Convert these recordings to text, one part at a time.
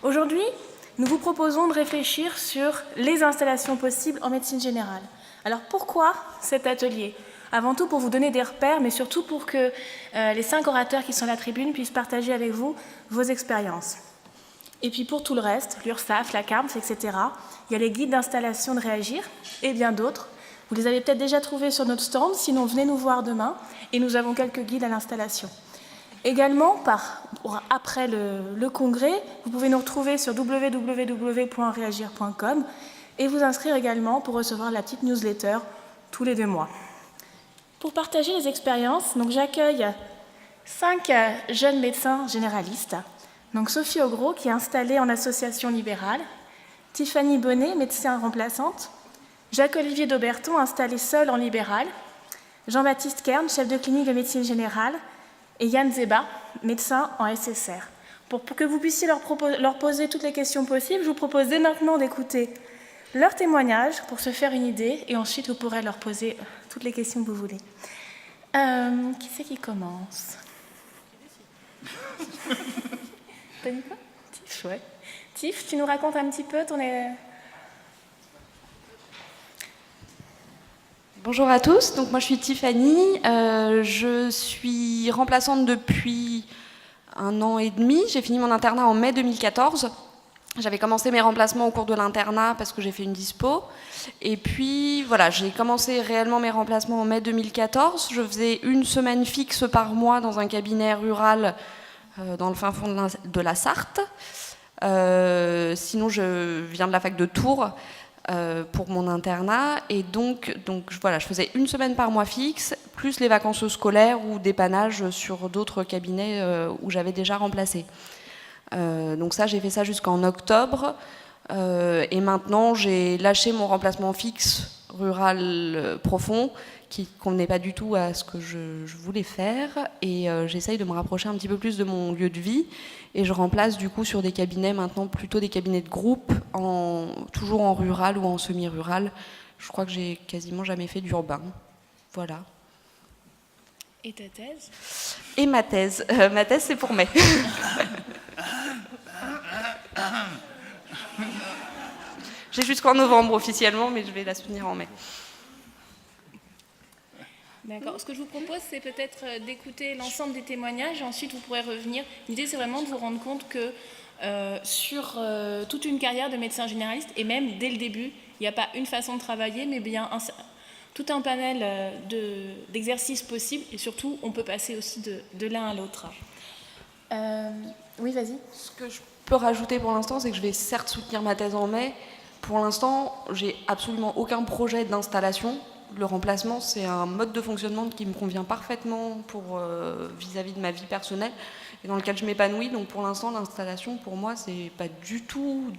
Aujourd'hui, nous vous proposons de réfléchir sur les installations possibles en médecine générale. Alors pourquoi cet atelier? Avant tout pour vous donner des repères, mais surtout pour que les 5 orateurs qui sont à la tribune puissent partager avec vous vos expériences. Et puis pour tout le reste, l'URSSAF, la CARMS, etc., il y a les guides d'installation de Réagir et bien d'autres. Vous les avez peut-être déjà trouvés sur notre stand, sinon venez nous voir demain et nous avons quelques guides à l'installation. Également, après le congrès, vous pouvez nous retrouver sur www.reagir.com et vous inscrire également pour recevoir la petite newsletter tous les 2 mois. Pour partager les expériences, j'accueille 5 jeunes médecins généralistes. Donc Sophie Augros, qui est installée en association libérale, Tiffany Bonnet, médecin remplaçante, Jacques-Olivier Dauberton, installé seul en libéral, Jean-Baptiste Kern, chef de clinique de médecine générale, et Yann Zeba, médecin en SSR. Pour que vous puissiez leur poser toutes les questions possibles, je vous propose dès maintenant d'écouter leurs témoignages pour se faire une idée, et ensuite vous pourrez leur poser toutes les questions que vous voulez. Qui c'est qui commence? T'as dit quoi? Tiff, ouais. Tiff, tu nous racontes un petit peu ton... Bonjour à tous, donc moi je suis Tiffany, je suis remplaçante depuis 1 an et demi, j'ai fini mon internat en mai 2014. J'avais commencé mes remplacements au cours de l'internat parce que j'ai fait une dispo. Et puis voilà, j'ai commencé réellement mes remplacements en mai 2014. Je faisais 1 semaine fixe par mois dans un cabinet rural dans le fin fond de la Sarthe. Sinon, je viens de la fac de Tours pour mon internat. Et donc voilà, je faisais 1 semaine par mois fixe, plus les vacances scolaires ou dépannage sur d'autres cabinets où j'avais déjà remplacé. Donc ça, j'ai fait ça jusqu'en octobre. Et maintenant, j'ai lâché mon remplacement fixe rural profond qui ne convenait pas du tout à ce que je voulais faire. Et j'essaye de me rapprocher un petit peu plus de mon lieu de vie. Et je remplace du coup sur des cabinets maintenant, plutôt des cabinets de groupe, toujours en rural ou en semi-rural. Je crois que j'ai quasiment jamais fait d'urbain. Voilà. Et ta thèse? Et ma thèse. Ma thèse, c'est pour mai. J'ai jusqu'en novembre officiellement, mais je vais la soutenir en mai. D'accord. Ce que je vous propose, c'est peut-être d'écouter l'ensemble des témoignages et ensuite vous pourrez revenir. L'idée, c'est vraiment de vous rendre compte que sur toute une carrière de médecin généraliste, et même dès le début, il n'y a pas une façon de travailler, mais bien tout un panel d'exercices possibles, et surtout, on peut passer aussi de l'un à l'autre. Oui, vas-y. Ce que je peux rajouter pour l'instant, c'est que je vais certes soutenir ma thèse en mai. Pour l'instant, j'ai absolument aucun projet d'installation. Le remplacement, c'est un mode de fonctionnement qui me convient parfaitement vis-à-vis de ma vie personnelle et dans lequel je m'épanouis. Donc pour l'instant, l'installation, pour moi, c'est pas du tout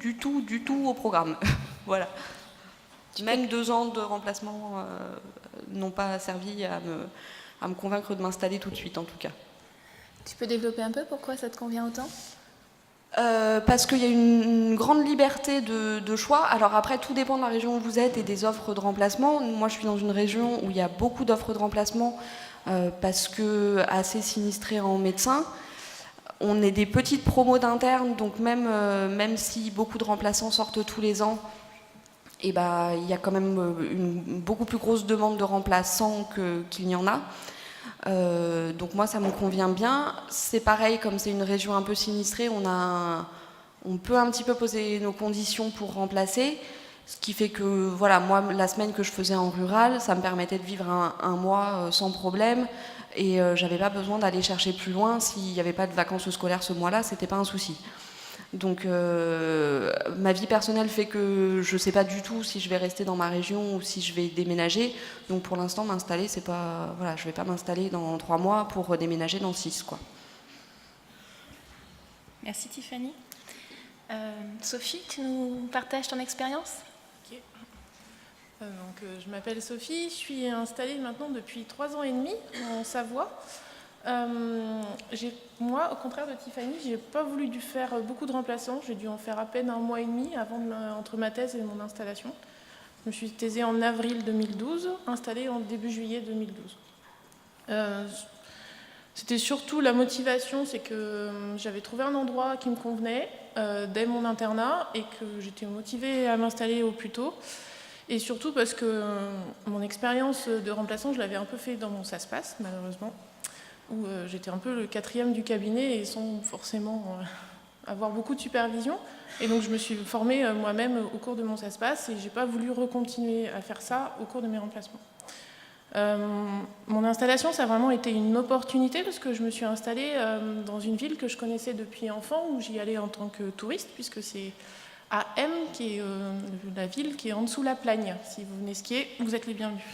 au programme. Voilà. Même 2 ans de remplacement n'ont pas servi à me convaincre de m'installer tout de suite, en tout cas. Tu peux développer un peu pourquoi ça te convient autant ? Parce qu'il y a une grande liberté de choix. Alors après, tout dépend de la région où vous êtes et des offres de remplacement. Moi, je suis dans une région où il y a beaucoup d'offres de remplacement parce que assez sinistrée en médecins. On est des petites promos d'internes, donc même si beaucoup de remplaçants sortent tous les ans, il y a quand même une beaucoup plus grosse demande de remplaçants qu'il n'y en a. Donc moi ça me convient bien. C'est pareil, comme c'est une région un peu sinistrée, on peut un petit peu poser nos conditions pour remplacer, ce qui fait que voilà, moi la semaine que je faisais en rural, ça me permettait de vivre un mois sans problème et j'avais pas besoin d'aller chercher plus loin. S'il n'y avait pas de vacances scolaires ce mois-là, c'était pas un souci. Donc ma vie personnelle fait que je ne sais pas du tout si je vais rester dans ma région ou si je vais déménager. Donc pour l'instant, m'installer, c'est pas... Voilà, je ne vais pas m'installer dans 3 mois pour déménager dans 6, quoi. Merci Tiffany. Sophie, tu nous partages ton expérience ? Okay. Je m'appelle Sophie, je suis installée maintenant depuis 3 ans et demi en Savoie. Moi, au contraire de Tiffany, je n'ai pas voulu faire beaucoup de remplaçants. J'ai dû en faire à peine 1 mois et demi entre ma thèse et mon installation. Je me suis thésée en avril 2012, installée en début juillet 2012. C'était surtout la motivation, c'est que j'avais trouvé un endroit qui me convenait dès mon internat et que j'étais motivée à m'installer au plus tôt. Et surtout parce que mon expérience de remplaçant, je l'avais un peu fait dans mon SASPAS, malheureusement, où j'étais un peu le 4e du cabinet et sans forcément avoir beaucoup de supervision. Et donc je me suis formée moi-même au cours de mon SASPAS et je n'ai pas voulu recontinuer à faire ça au cours de mes remplacements. Mon installation, ça a vraiment été une opportunité parce que je me suis installée dans une ville que je connaissais depuis enfant, où j'y allais en tant que touriste, puisque c'est à M, qui est la ville qui est en dessous la Plagne. Si vous venez skier, vous êtes les bienvenus.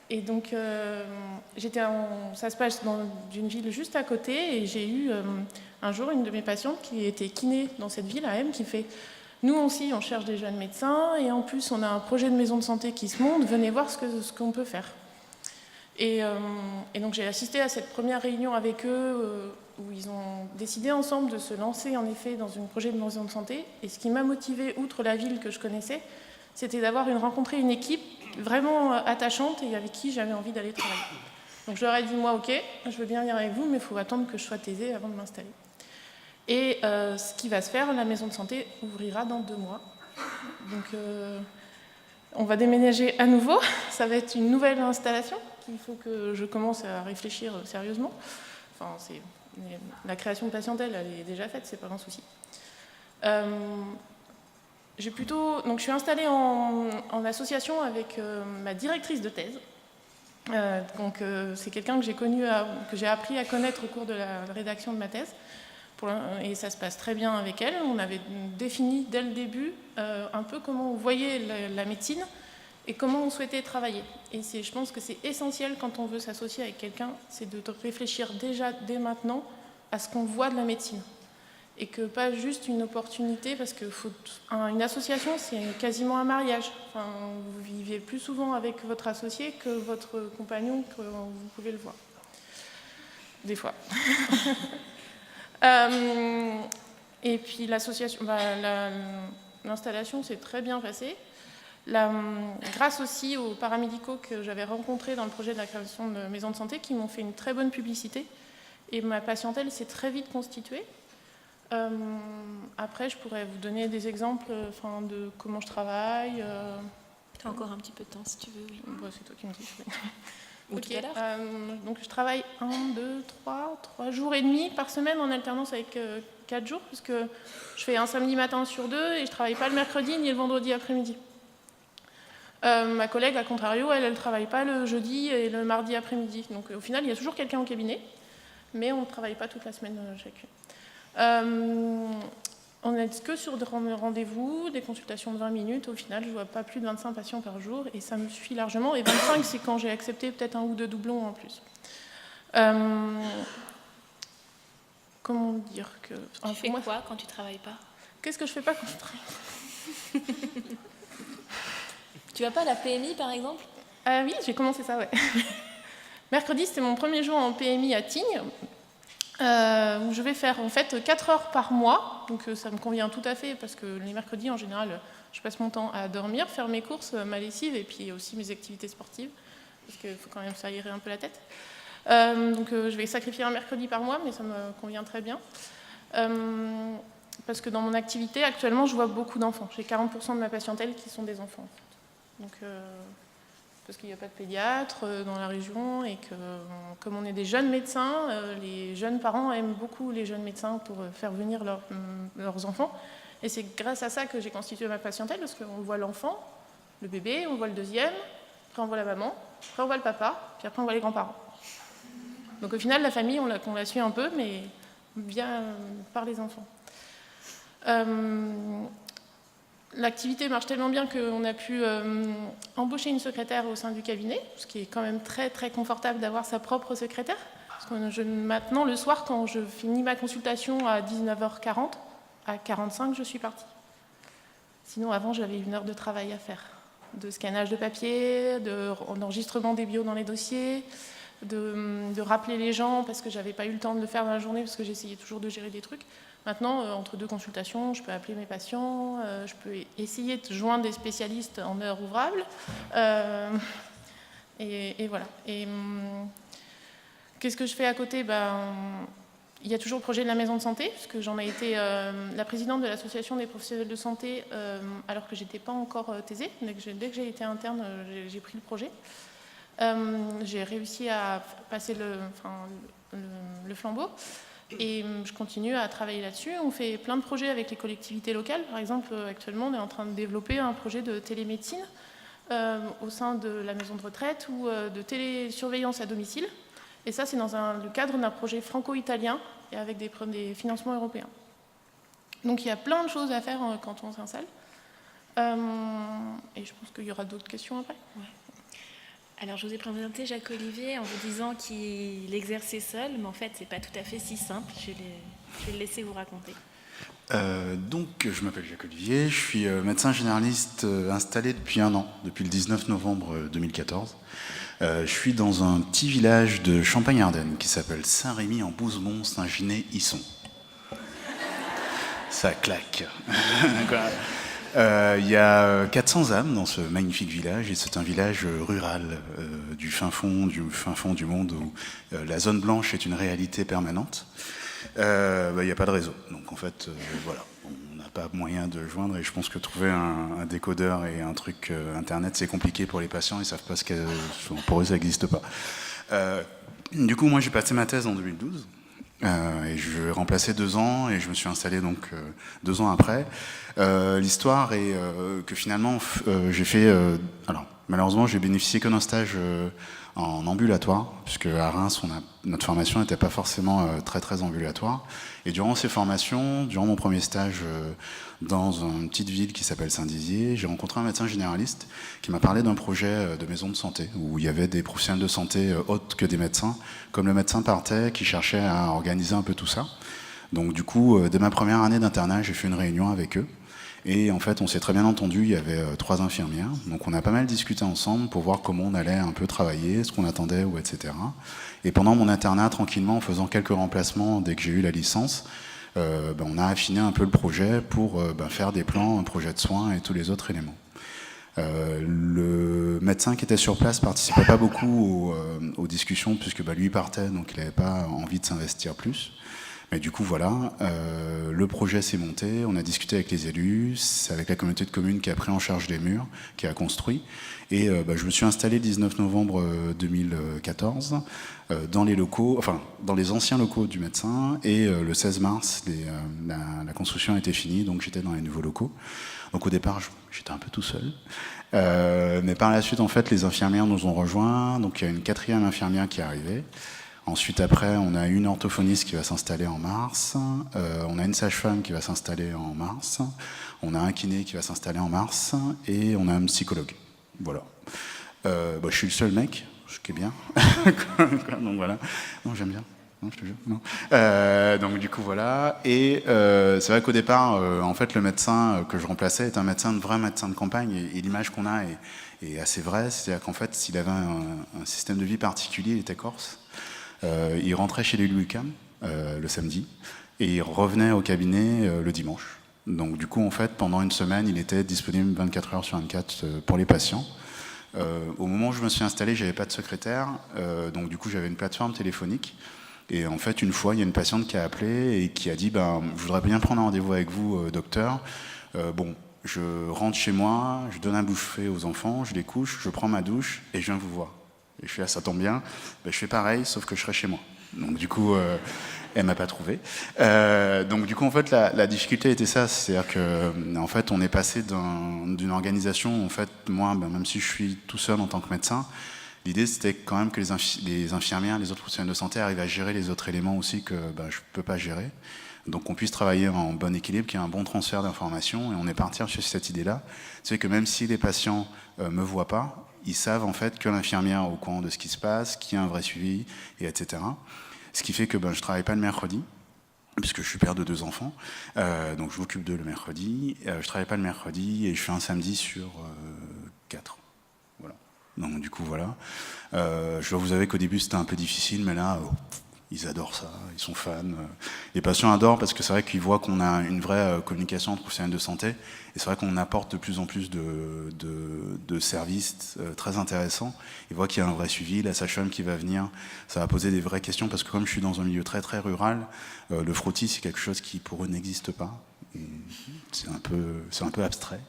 Et donc, ça se passe dans une ville juste à côté, et j'ai eu un jour une de mes patientes qui était kiné dans cette ville, à M, qui fait « Nous aussi, on cherche des jeunes médecins, et en plus, on a un projet de maison de santé qui se monte, venez voir ce qu'on peut faire. » Et donc, j'ai assisté à cette première réunion avec eux, où ils ont décidé ensemble de se lancer, en effet, dans un projet de maison de santé. Et ce qui m'a motivée, outre la ville que je connaissais, c'était d'avoir rencontré une équipe vraiment attachante et avec qui j'avais envie d'aller travailler. Donc je leur ai dit, moi, ok, je veux bien venir avec vous, mais il faut attendre que je sois thésée avant de m'installer. Et ce qui va se faire, la maison de santé ouvrira dans 2 mois. Donc on va déménager à nouveau, ça va être une nouvelle installation qu'il faut que je commence à réfléchir sérieusement. Enfin, la création de patientèle, elle est déjà faite, c'est pas un souci. Donc je suis installée en association avec ma directrice de thèse. C'est quelqu'un que j'ai connu, que j'ai appris à connaître au cours de la rédaction de ma thèse. Et ça se passe très bien avec elle. On avait défini dès le début un peu comment on voyait la médecine et comment on souhaitait travailler. Et je pense que c'est essentiel quand on veut s'associer avec quelqu'un, c'est de réfléchir déjà dès maintenant à ce qu'on voit de la médecine. Et que pas juste une opportunité, parce que une association, c'est quasiment un mariage. Enfin, vous vivez plus souvent avec votre associé que votre compagnon, que vous pouvez le voir. Des fois. Et puis l'association, l'installation s'est très bien passée. Grâce aussi aux paramédicaux que j'avais rencontrés dans le projet de la création de maison de santé, qui m'ont fait une très bonne publicité. Et ma patientèle s'est très vite constituée. Après, je pourrais vous donner des exemples de comment je travaille. Tu as encore un petit peu de temps si tu veux. Oui. C'est toi qui me dis. Ou okay. Tout à l'heure. Donc je travaille 1, 2, 3 jours et demi par semaine en alternance avec 4 jours, puisque je fais un samedi matin sur 2 et je ne travaille pas le mercredi ni le vendredi après-midi. Ma collègue, à contrario, elle ne travaille pas le jeudi et le mardi après-midi. Donc au final, il y a toujours quelqu'un au cabinet, mais on ne travaille pas toute la semaine chacune. On n'est que sur des rendez-vous, des consultations de 20 minutes. Au final, je ne vois pas plus de 25 patients par jour et ça me suffit largement. Et 25, c'est quand j'ai accepté peut-être 1 ou 2 doublons en plus. Comment dire que... Tu fais quoi quand tu ne travailles pas? Qu'est-ce que je ne fais pas quand je travaille? Tu vas pas à la PMI, par exemple? Oui, j'ai commencé ça, ouais. Mercredi, c'était mon premier jour en PMI à Tignes. Où je vais faire en fait 4 heures par mois, donc ça me convient tout à fait parce que les mercredis en général je passe mon temps à dormir, faire mes courses, ma lessive et puis aussi mes activités sportives parce qu'il faut quand même s'aérer un peu la tête. Donc je vais sacrifier un mercredi par mois mais ça me convient très bien parce que dans mon activité actuellement je vois beaucoup d'enfants, j'ai 40% de ma patientèle qui sont des enfants en fait. Donc parce qu'il n'y a pas de pédiatre dans la région et que, comme on est des jeunes médecins, les jeunes parents aiment beaucoup les jeunes médecins pour faire venir leurs enfants. Et c'est grâce à ça que j'ai constitué ma patientèle, parce qu'on voit l'enfant, le bébé, on voit le deuxième, après on voit la maman, après on voit le papa, puis après on voit les grands-parents. Donc au final, la famille, on la suit un peu, mais bien par les enfants. L'activité marche tellement bien qu'on a pu embaucher une secrétaire au sein du cabinet, ce qui est quand même très très confortable d'avoir sa propre secrétaire. Parce que maintenant, le soir, quand je finis ma consultation à 19h40, à 45, je suis partie. Sinon, avant, j'avais 1 heure de travail à faire. De scannage de papier, d'enregistrement des bios dans les dossiers, de rappeler les gens parce que j'avais pas eu le temps de le faire dans la journée parce que j'essayais toujours de gérer des trucs. Maintenant, entre 2 consultations, je peux appeler mes patients, je peux essayer de joindre des spécialistes en heure ouvrable. Et voilà. Et Qu'est-ce que je fais à côté? Il y a toujours le projet de la maison de santé, puisque j'en ai été la présidente de l'association des professionnels de santé alors que j'étais pas encore thésée. Dès que j'ai été interne, j'ai pris le projet. J'ai réussi à passer le flambeau et je continue à travailler là-dessus. On fait plein de projets avec les collectivités locales. Par exemple, actuellement, on est en train de développer un projet de télémédecine au sein de la maison de retraite ou de télésurveillance à domicile. Et ça, c'est dans le cadre d'un projet franco-italien et avec des financements européens. Donc il y a plein de choses à faire quand on s'installe. Et je pense qu'il y aura d'autres questions après. Ouais. Alors, je vous ai présenté Jacques-Olivier en vous disant qu'il exerçait seul, mais en fait, c'est pas tout à fait si simple. Je vais le laisser vous raconter. Donc, je m'appelle Jacques-Olivier, je suis médecin généraliste installé depuis 1 an, depuis le 19 novembre 2014. Je suis dans un petit village de Champagne-Ardenne qui s'appelle Saint-Rémy-en-Bouzemont, Saint-Ginet-Isson. Ça claque. Il y a 400 âmes dans ce magnifique village et c'est un village rural du fin fond du monde où la zone blanche est une réalité permanente. Il n'y a pas de réseau, donc en fait, voilà, on n'a pas moyen de joindre et je pense que trouver un décodeur et un truc internet c'est compliqué pour les patients, ils savent pas pour eux ça n'existe pas. Du coup, moi j'ai passé ma thèse en 2012. Et je remplaçais 2 ans et je me suis installé donc 2 ans après. L'histoire est que finalement j'ai fait... alors malheureusement j'ai bénéficié que d'un stage en ambulatoire, puisque à Reims notre formation n'était pas forcément très ambulatoire. Et durant ces formations, durant mon premier stage dans une petite ville qui s'appelle Saint-Dizier, j'ai rencontré un médecin généraliste qui m'a parlé d'un projet de maison de santé, où il y avait des professionnels de santé autres que des médecins, comme le médecin partait, qui cherchait à organiser un peu tout ça. Donc du coup, dès ma première année d'internat, j'ai fait une réunion avec eux. Et en fait, on s'est très bien entendu, il y avait 3 infirmières. Donc on a pas mal discuté ensemble pour voir comment on allait un peu travailler, ce qu'on attendait, ou etc. Et pendant mon internat, tranquillement, en faisant quelques remplacements dès que j'ai eu la licence, on a affiné un peu le projet pour faire des plans, un projet de soins et tous les autres éléments. Le médecin qui était sur place participait pas beaucoup aux discussions puisque lui partait, donc il n'avait pas envie de s'investir plus. Mais du coup, voilà, le projet s'est monté, on a discuté avec les élus, c'est avec la communauté de communes qui a pris en charge les murs, qui a construit. Et je me suis installé le 19 novembre 2014 dans les locaux, enfin dans les anciens locaux du médecin. Et le 16 mars, la construction était finie, donc j'étais dans les nouveaux locaux. Donc au départ, j'étais un peu tout seul. Mais par la suite, en fait, les infirmières nous ont rejoints. Donc il y a une 4e infirmière qui est arrivée. Ensuite, après, on a une orthophoniste qui va s'installer en mars, on a une sage-femme qui va s'installer en mars, on a un kiné qui va s'installer en mars, et on a un psychologue. Voilà. Je suis le seul mec, ce qui est bien. Donc voilà. Non, j'aime bien. Non, je te jure. Non. Donc du coup, voilà. Et c'est vrai qu'au départ, en fait, le médecin que je remplaçais est un vrai médecin de campagne, et l'image qu'on a est assez vraie. C'est-à-dire qu'en fait, s'il avait un système de vie particulier, il était corse. Il rentrait chez les Louis-Cam le samedi et il revenait au cabinet le dimanche. Donc du coup, en fait, pendant une semaine, il était disponible 24 heures sur 24 pour les patients. Au moment où je me suis installé, j'avais pas de secrétaire, donc du coup, j'avais une plateforme téléphonique. Et en fait, une fois, il y a une patiente qui a appelé et qui a dit je voudrais bien prendre un rendez-vous avec vous, docteur. Je rentre chez moi, je donne un bouche-fée aux enfants, je les couche, je prends ma douche et je viens vous voir. Et je fais ça tombe bien, je fais pareil, sauf que je serai chez moi. Donc du coup, elle m'a pas trouvé. Donc du coup, en fait, la difficulté était ça, c'est-à-dire que, en fait, on est passé d'une organisation, en fait, moi, même si je suis tout seul en tant que médecin, l'idée c'était quand même que les infirmières, les autres professionnels de santé arrivent à gérer les autres éléments aussi que je peux pas gérer. Donc on puisse travailler en bon équilibre, qu'il y ait un bon transfert d'informations, et on est parti sur cette idée-là. C'est que même si les patients me voient pas, ils savent en fait que l'infirmière est au courant de ce qui se passe, qu'il y a un vrai suivi, et etc. Ce qui fait que je ne travaille pas le mercredi, puisque je suis père de 2 enfants, donc je m'occupe d'eux le mercredi. Je ne travaille pas le mercredi et je fais un samedi sur 4. Voilà. Donc du coup, voilà. Je dois vous avouer qu'au début, c'était un peu difficile, mais là, ils adorent ça, ils sont fans. Les patients adorent parce que c'est vrai qu'ils voient qu'on a une vraie communication entre professionnels de santé. Et c'est vrai qu'on apporte de plus en plus de services très intéressants. Ils voient qu'il y a un vrai suivi. La sage-femme qui va venir, ça va poser des vraies questions parce que comme je suis dans un milieu très très rural, le frottis c'est quelque chose qui pour eux n'existe pas. C'est un peu abstrait.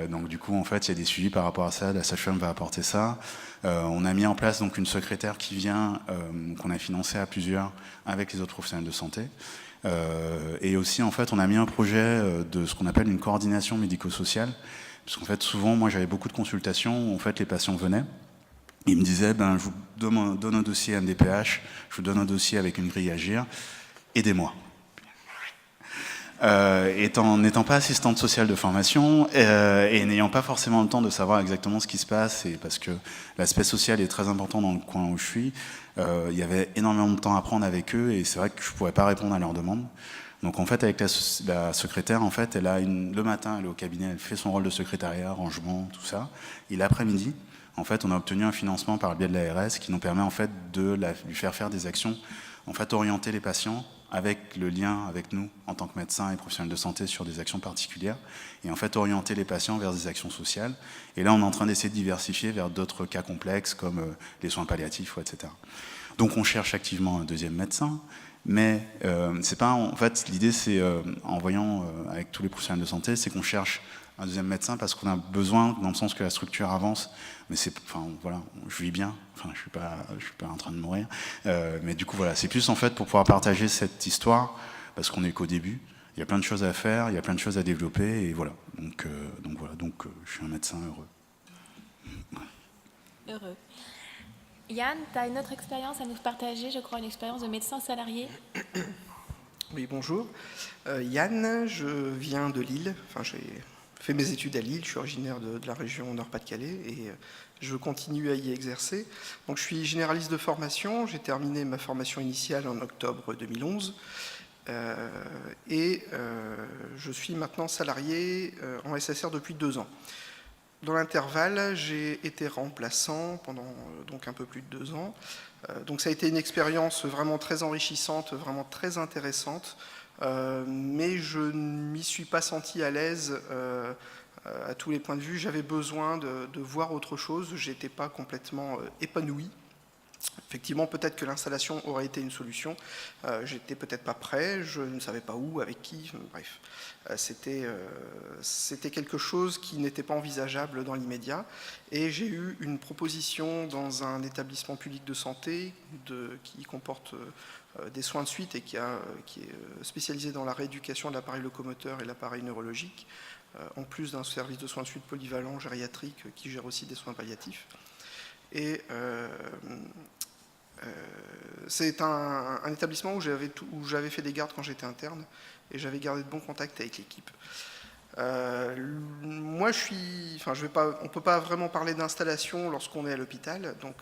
Donc du coup, en fait, il y a des suivis par rapport à ça. La sage-femme va apporter ça. On a mis en place donc une secrétaire qui vient, qu'on a financé à plusieurs avec les autres professionnels de santé. Et aussi, en fait, on a mis un projet de ce qu'on appelle une coordination médico-sociale. Parce qu'en fait, souvent, moi, j'avais beaucoup de consultations où en fait, les patients venaient. Ils me disaient, je vous donne un dossier MDPH, je vous donne un dossier avec une grille Agir, aidez-moi. N'étant pas assistante sociale de formation et n'ayant pas forcément le temps de savoir exactement ce qui se passe, et parce que l'aspect social est très important dans le coin où je suis, il y avait énormément de temps à prendre avec eux et c'est vrai que je ne pourrais pas répondre à leurs demandes. Donc en fait avec la secrétaire, en fait, le matin elle est au cabinet, elle fait son rôle de secrétariat, rangement, tout ça, et l'après-midi, en fait, on a obtenu un financement par le biais de l'ARS qui nous permet en fait de lui faire des actions, en fait orienter les patients avec le lien avec nous en tant que médecins et professionnels de santé sur des actions particulières et en fait orienter les patients vers des actions sociales. Et là, on est en train d'essayer de diversifier vers d'autres cas complexes comme les soins palliatifs, etc. Donc on cherche activement un deuxième médecin, mais c'est pas en fait l'idée c'est en voyant avec tous les professionnels de santé, c'est qu'on cherche un deuxième médecin parce qu'on a besoin, dans le sens que la structure avance, mais voilà, je vis bien, je suis pas en train de mourir, mais du coup voilà, c'est plus en fait pour pouvoir partager cette histoire, parce qu'on n'est qu'au début, il y a plein de choses à faire, il y a plein de choses à développer, et voilà, donc je suis un médecin heureux. Heureux. Yann, tu as une autre expérience à nous partager, je crois, une expérience de médecin salarié. Oui, bonjour. Yann, je viens de Lille, j'ai fait mes études à Lille, je suis originaire de la région Nord-Pas-de-Calais et je continue à y exercer. Donc je suis généraliste de formation, j'ai terminé ma formation initiale en octobre 2011 et je suis maintenant salarié en SSR depuis 2 ans. Dans l'intervalle, j'ai été remplaçant pendant donc un peu plus de 2 ans. Donc ça a été une expérience vraiment très enrichissante, vraiment très intéressante. Mais je ne m'y suis pas senti à l'aise à tous les points de vue. J'avais besoin de voir autre chose. Je n'étais pas complètement épanoui. Effectivement, peut-être que l'installation aurait été une solution. J'étais peut-être pas prêt, je ne savais pas où, avec qui, bref. C'était quelque chose qui n'était pas envisageable dans l'immédiat. Et j'ai eu une proposition dans un établissement public de santé qui comporte des soins de suite et qui est spécialisé dans la rééducation de l'appareil locomoteur et l'appareil neurologique, en plus d'un service de soins de suite polyvalent gériatrique qui gère aussi des soins palliatifs. Et c'est un établissement où j'avais fait des gardes quand j'étais interne et j'avais gardé de bons contacts avec l'équipe. Moi, on ne peut pas vraiment parler d'installation lorsqu'on est à l'hôpital, donc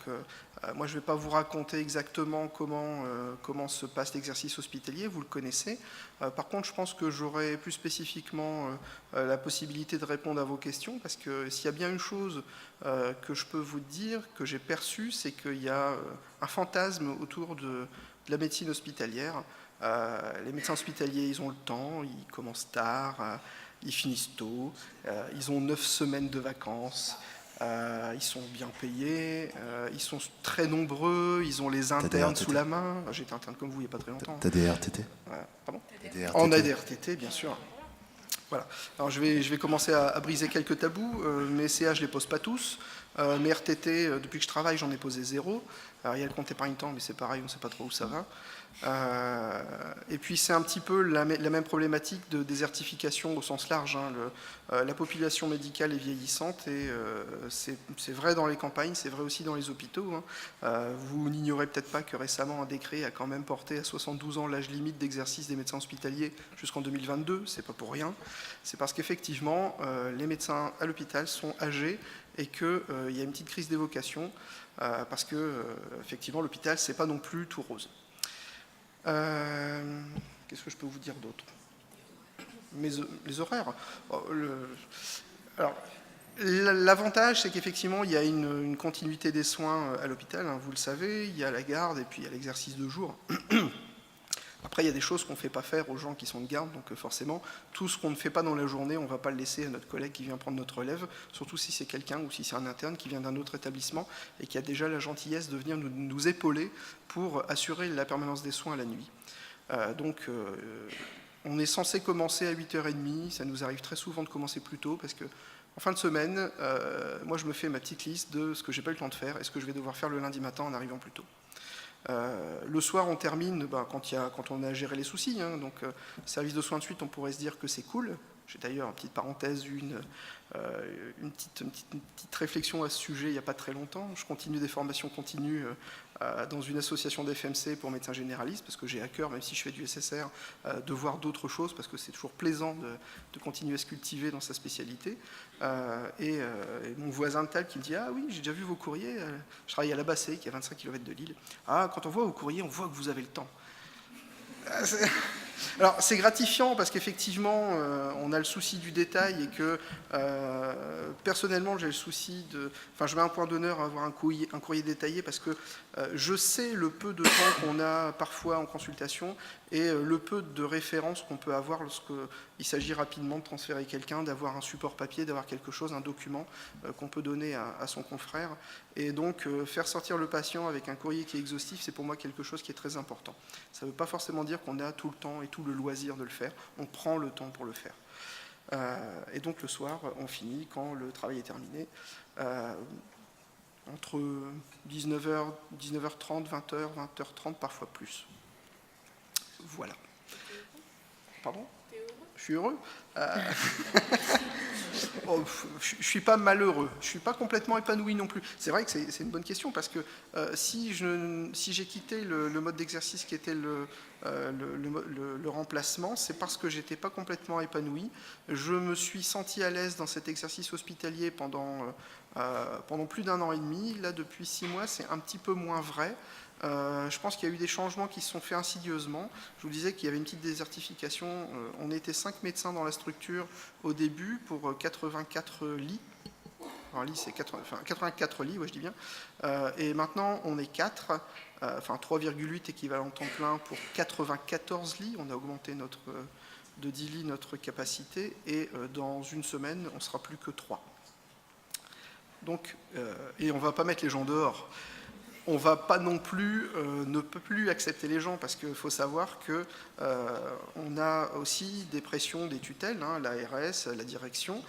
moi je ne vais pas vous raconter exactement comment se passe l'exercice hospitalier, vous le connaissez. Par contre, je pense que j'aurai plus spécifiquement la possibilité de répondre à vos questions, parce que s'il y a bien une chose que je peux vous dire, que j'ai perçue, c'est qu'il y a un fantasme autour de la médecine hospitalière. Les médecins hospitaliers, ils ont le temps, ils commencent tard, ils finissent tôt, ils ont 9 semaines de vacances, ils sont bien payés, ils sont très nombreux, ils ont les internes sous la main. J'étais interne comme vous il n'y a pas très longtemps. T'as des RTT? Pardon? On a des RTT, bien sûr. Voilà. Alors je vais commencer à briser quelques tabous. Mes CA, je ne les pose pas tous. Mes RTT, depuis que je travaille, j'en ai posé 0. Alors, il y a le compte épargne-temps, mais c'est pareil, on ne sait pas trop où ça va. Et puis c'est un petit peu la même problématique de désertification au sens large. La population médicale est vieillissante et c'est vrai dans les campagnes, c'est vrai aussi dans les hôpitaux. Vous n'ignorez peut-être pas que récemment un décret a quand même porté à 72 ans l'âge limite d'exercice des médecins hospitaliers jusqu'en 2022. C'est pas pour rien. C'est parce qu'effectivement les médecins à l'hôpital sont âgés et qu'il y a une petite crise des vocations parce que effectivement l'hôpital c'est pas non plus tout rose. Qu'est-ce que je peux vous dire d'autre? Les horaires. Alors, L'avantage, c'est qu'effectivement, il y a une continuité des soins à l'hôpital, hein, vous le savez, il y a la garde et puis il y a l'exercice de jour. Après, il y a des choses qu'on ne fait pas faire aux gens qui sont de garde, donc forcément, tout ce qu'on ne fait pas dans la journée, on ne va pas le laisser à notre collègue qui vient prendre notre relève, surtout si c'est quelqu'un ou si c'est un interne qui vient d'un autre établissement et qui a déjà la gentillesse de venir nous épauler pour assurer la permanence des soins la nuit. On est censé commencer à 8h30, ça nous arrive très souvent de commencer plus tôt parce que en fin de semaine, moi je me fais ma petite liste de ce que j'ai pas eu le temps de faire et ce que je vais devoir faire le lundi matin en arrivant plus tôt. Le soir, on termine quand on a géré les soucis. Hein, donc, service de soins de suite, on pourrait se dire que c'est cool. J'ai d'ailleurs, une petite parenthèse, une petite réflexion à ce sujet il n'y a pas très longtemps. Je continue des formations continues dans une association d'FMC pour médecins généralistes, parce que j'ai à cœur, même si je fais du SSR, de voir d'autres choses, parce que c'est toujours plaisant de continuer à se cultiver dans sa spécialité. Et mon voisin de table qui me dit « Ah oui, j'ai déjà vu vos courriers, je travaille à La Bassée, qui est à 25 km de Lille. Ah, quand on voit vos courriers, on voit que vous avez le temps. » Alors, c'est gratifiant parce qu'effectivement, on a le souci du détail et que, personnellement, j'ai le souci de... Enfin, je mets un point d'honneur à avoir un courrier détaillé parce que je sais le peu de temps qu'on a parfois en consultation et le peu de références qu'on peut avoir lorsqu'il s'agit rapidement de transférer quelqu'un, d'avoir un support papier, d'avoir quelque chose, un document qu'on peut donner à son confrère. Et donc, faire sortir le patient avec un courrier qui est exhaustif, c'est pour moi quelque chose qui est très important. Ça ne veut pas forcément dire qu'on a tout le temps et tout le loisir de le faire. On prend le temps pour le faire. Et donc, le soir, on finit quand le travail est terminé. Entre 19h, 19h30, 20h, 20h30, parfois plus. Voilà. Pardon ? Je suis heureux. Oh, je ne suis pas malheureux, je ne suis pas complètement épanoui non plus. C'est vrai que c'est une bonne question parce que si j'ai quitté le mode d'exercice qui était le remplacement, c'est parce que je n'étais pas complètement épanoui. Je me suis senti à l'aise dans cet exercice hospitalier pendant plus d'1 an et demi. Là, depuis 6 mois, c'est un petit peu moins vrai. Je pense qu'il y a eu des changements qui se sont faits insidieusement. Je vous disais qu'il y avait une petite désertification. On était 5 médecins dans la structure au début pour 84 lits. Alors, lit, c'est 84 lits, ouais, je dis bien. Et maintenant, on est 4, enfin 3,8 équivalent temps plein pour 94 lits. On a augmenté de 10 lits notre capacité. Et dans une semaine, on ne sera plus que 3. Donc, et on ne va pas mettre les gens dehors. On ne va pas non plus, ne peut plus accepter les gens parce qu'il faut savoir qu'on a aussi des pressions des tutelles, hein, l'ARS, la direction.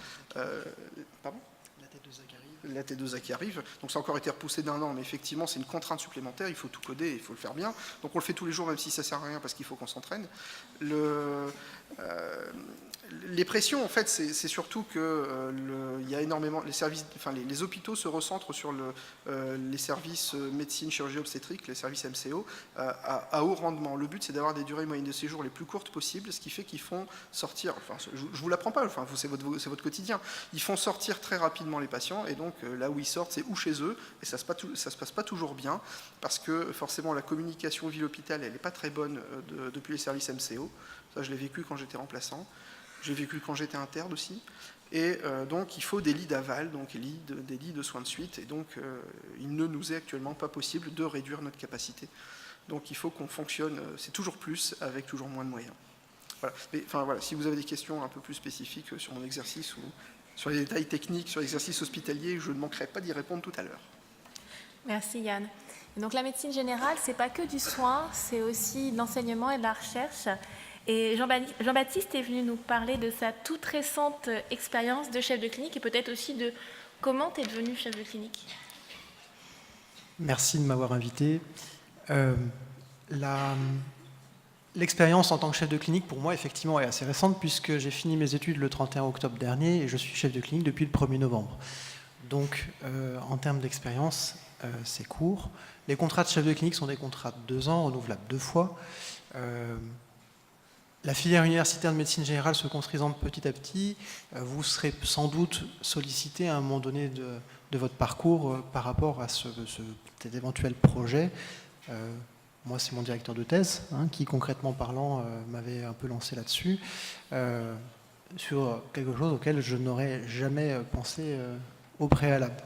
Pardon ? La T2A qui arrive. Donc ça a encore été repoussé d'1 an, mais effectivement c'est une contrainte supplémentaire, il faut tout coder, il faut le faire bien. Donc on le fait tous les jours même si ça ne sert à rien parce qu'il faut qu'on s'entraîne. Les pressions, en fait, c'est surtout que il y a énormément les hôpitaux se recentrent sur les services médecine, chirurgie obstétrique, les services MCO à haut rendement. Le but, c'est d'avoir des durées moyennes de séjour les plus courtes possibles, ce qui fait qu'ils font sortir. Enfin, je vous l'apprends pas. Enfin, c'est votre quotidien. Ils font sortir très rapidement les patients, et donc là où ils sortent, c'est ou chez eux, et ça se passe pas toujours bien, parce que forcément la communication ville-hôpital, elle n'est pas très bonne depuis les services MCO. Ça, je l'ai vécu quand j'étais remplaçant. J'ai vécu quand j'étais interne aussi. Et donc, il faut des lits d'aval, donc des lits de soins de suite. Et donc, il ne nous est actuellement pas possible de réduire notre capacité. Donc, il faut qu'on fonctionne, c'est toujours plus, avec toujours moins de moyens. Voilà. Mais, enfin, voilà, si vous avez des questions un peu plus spécifiques sur mon exercice ou sur les détails techniques, sur l'exercice hospitalier, je ne manquerai pas d'y répondre tout à l'heure. Merci Yann. Et donc, la médecine générale, ce n'est pas que du soin, c'est aussi de l'enseignement et de la recherche. Et Jean-Baptiste est venu nous parler de sa toute récente expérience de chef de clinique et peut-être aussi de comment tu es devenu chef de clinique. Merci de m'avoir invité. L'expérience en tant que chef de clinique, pour moi, effectivement, est assez récente puisque j'ai fini mes études le 31 octobre dernier et je suis chef de clinique depuis le 1er novembre. Donc, en termes d'expérience, c'est court. Les contrats de chef de clinique sont des contrats de 2 ans, renouvelables 2 fois. La filière universitaire de médecine générale se construisant petit à petit, vous serez sans doute sollicité à un moment donné de votre parcours par rapport à cet éventuel projet. Moi, c'est mon directeur de thèse qui, concrètement parlant, m'avait un peu lancé là-dessus. sur quelque chose auquel je n'aurais jamais pensé au préalable.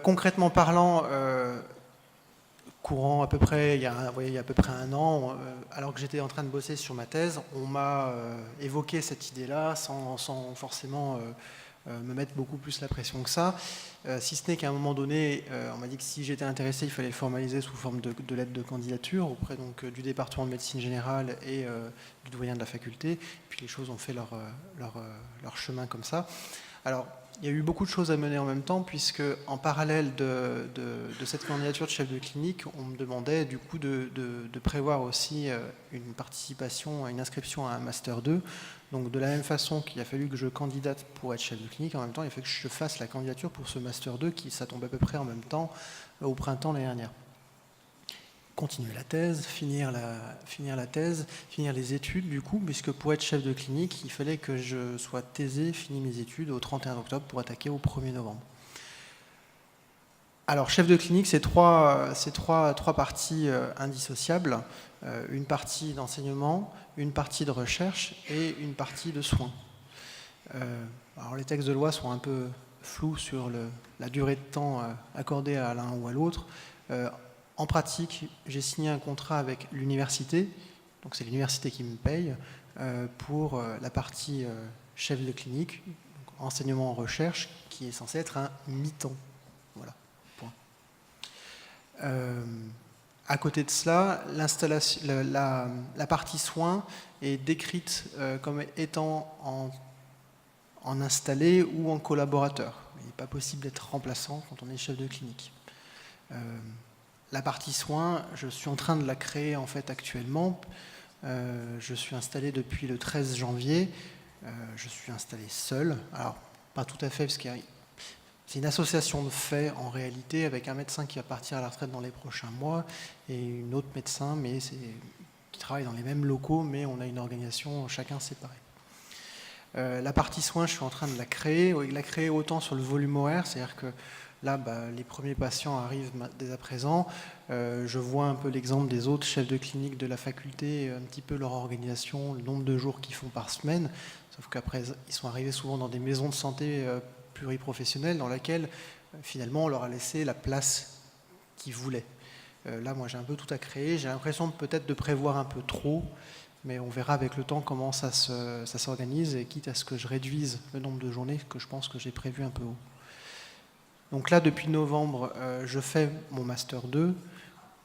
Concrètement parlant, courant à peu près, il y a à peu près un an, alors que j'étais en train de bosser sur ma thèse, on m'a évoqué cette idée-là sans forcément me mettre beaucoup plus la pression que ça, si ce n'est qu'à un moment donné, on m'a dit que si j'étais intéressé, il fallait le formaliser sous forme de lettre de candidature auprès donc, du département de médecine générale et du doyen de la faculté. Puis les choses ont fait leur chemin comme ça. Alors, il y a eu beaucoup de choses à mener en même temps, puisque en parallèle de cette candidature de chef de clinique, on me demandait du coup de prévoir aussi une participation, une inscription à un Master 2. Donc de la même façon qu'il a fallu que je candidate pour être chef de clinique, en même temps il a fallu que je fasse la candidature pour ce Master 2, ça tombe à peu près en même temps au printemps l'année dernière. Continuer la thèse, finir la thèse, finir les études du coup, puisque pour être chef de clinique, il fallait que je sois thésé, fini mes études au 31 octobre pour attaquer au 1er novembre. Alors, chef de clinique, c'est trois parties indissociables. Une partie d'enseignement, une partie de recherche et une partie de soins. Alors, les textes de loi sont un peu flous sur la durée de temps accordée à l'un ou à l'autre. En pratique, j'ai signé un contrat avec l'université, donc c'est l'université qui me paye, pour la partie chef de clinique, donc enseignement en recherche, qui est censé être un mi-temps. Voilà, point. À côté de cela, la partie soins est décrite comme étant en installé ou en collaborateur. Il n'est pas possible d'être remplaçant quand on est chef de clinique. La partie soins, je suis en train de la créer en fait actuellement. Je suis installé depuis le 13 janvier. Je suis installé seul. Alors, pas tout à fait, parce que c'est une association de fait en réalité, avec un médecin qui va partir à la retraite dans les prochains mois et une autre médecin, qui travaille dans les mêmes locaux, mais on a une organisation chacun séparé. La partie soins, je suis en train de la créer autant sur le volume horaire, c'est-à-dire que là, les premiers patients arrivent dès à présent. Je vois un peu l'exemple des autres chefs de clinique de la faculté, un petit peu leur organisation, le nombre de jours qu'ils font par semaine. Sauf qu'après, ils sont arrivés souvent dans des maisons de santé pluriprofessionnelles dans lesquelles, finalement, on leur a laissé la place qu'ils voulaient. Là, moi, j'ai un peu tout à créer. J'ai l'impression peut-être de prévoir un peu trop, mais on verra avec le temps comment ça s'organise, et quitte à ce que je réduise le nombre de journées que je pense que j'ai prévu un peu haut. Donc là, depuis novembre, je fais mon Master 2.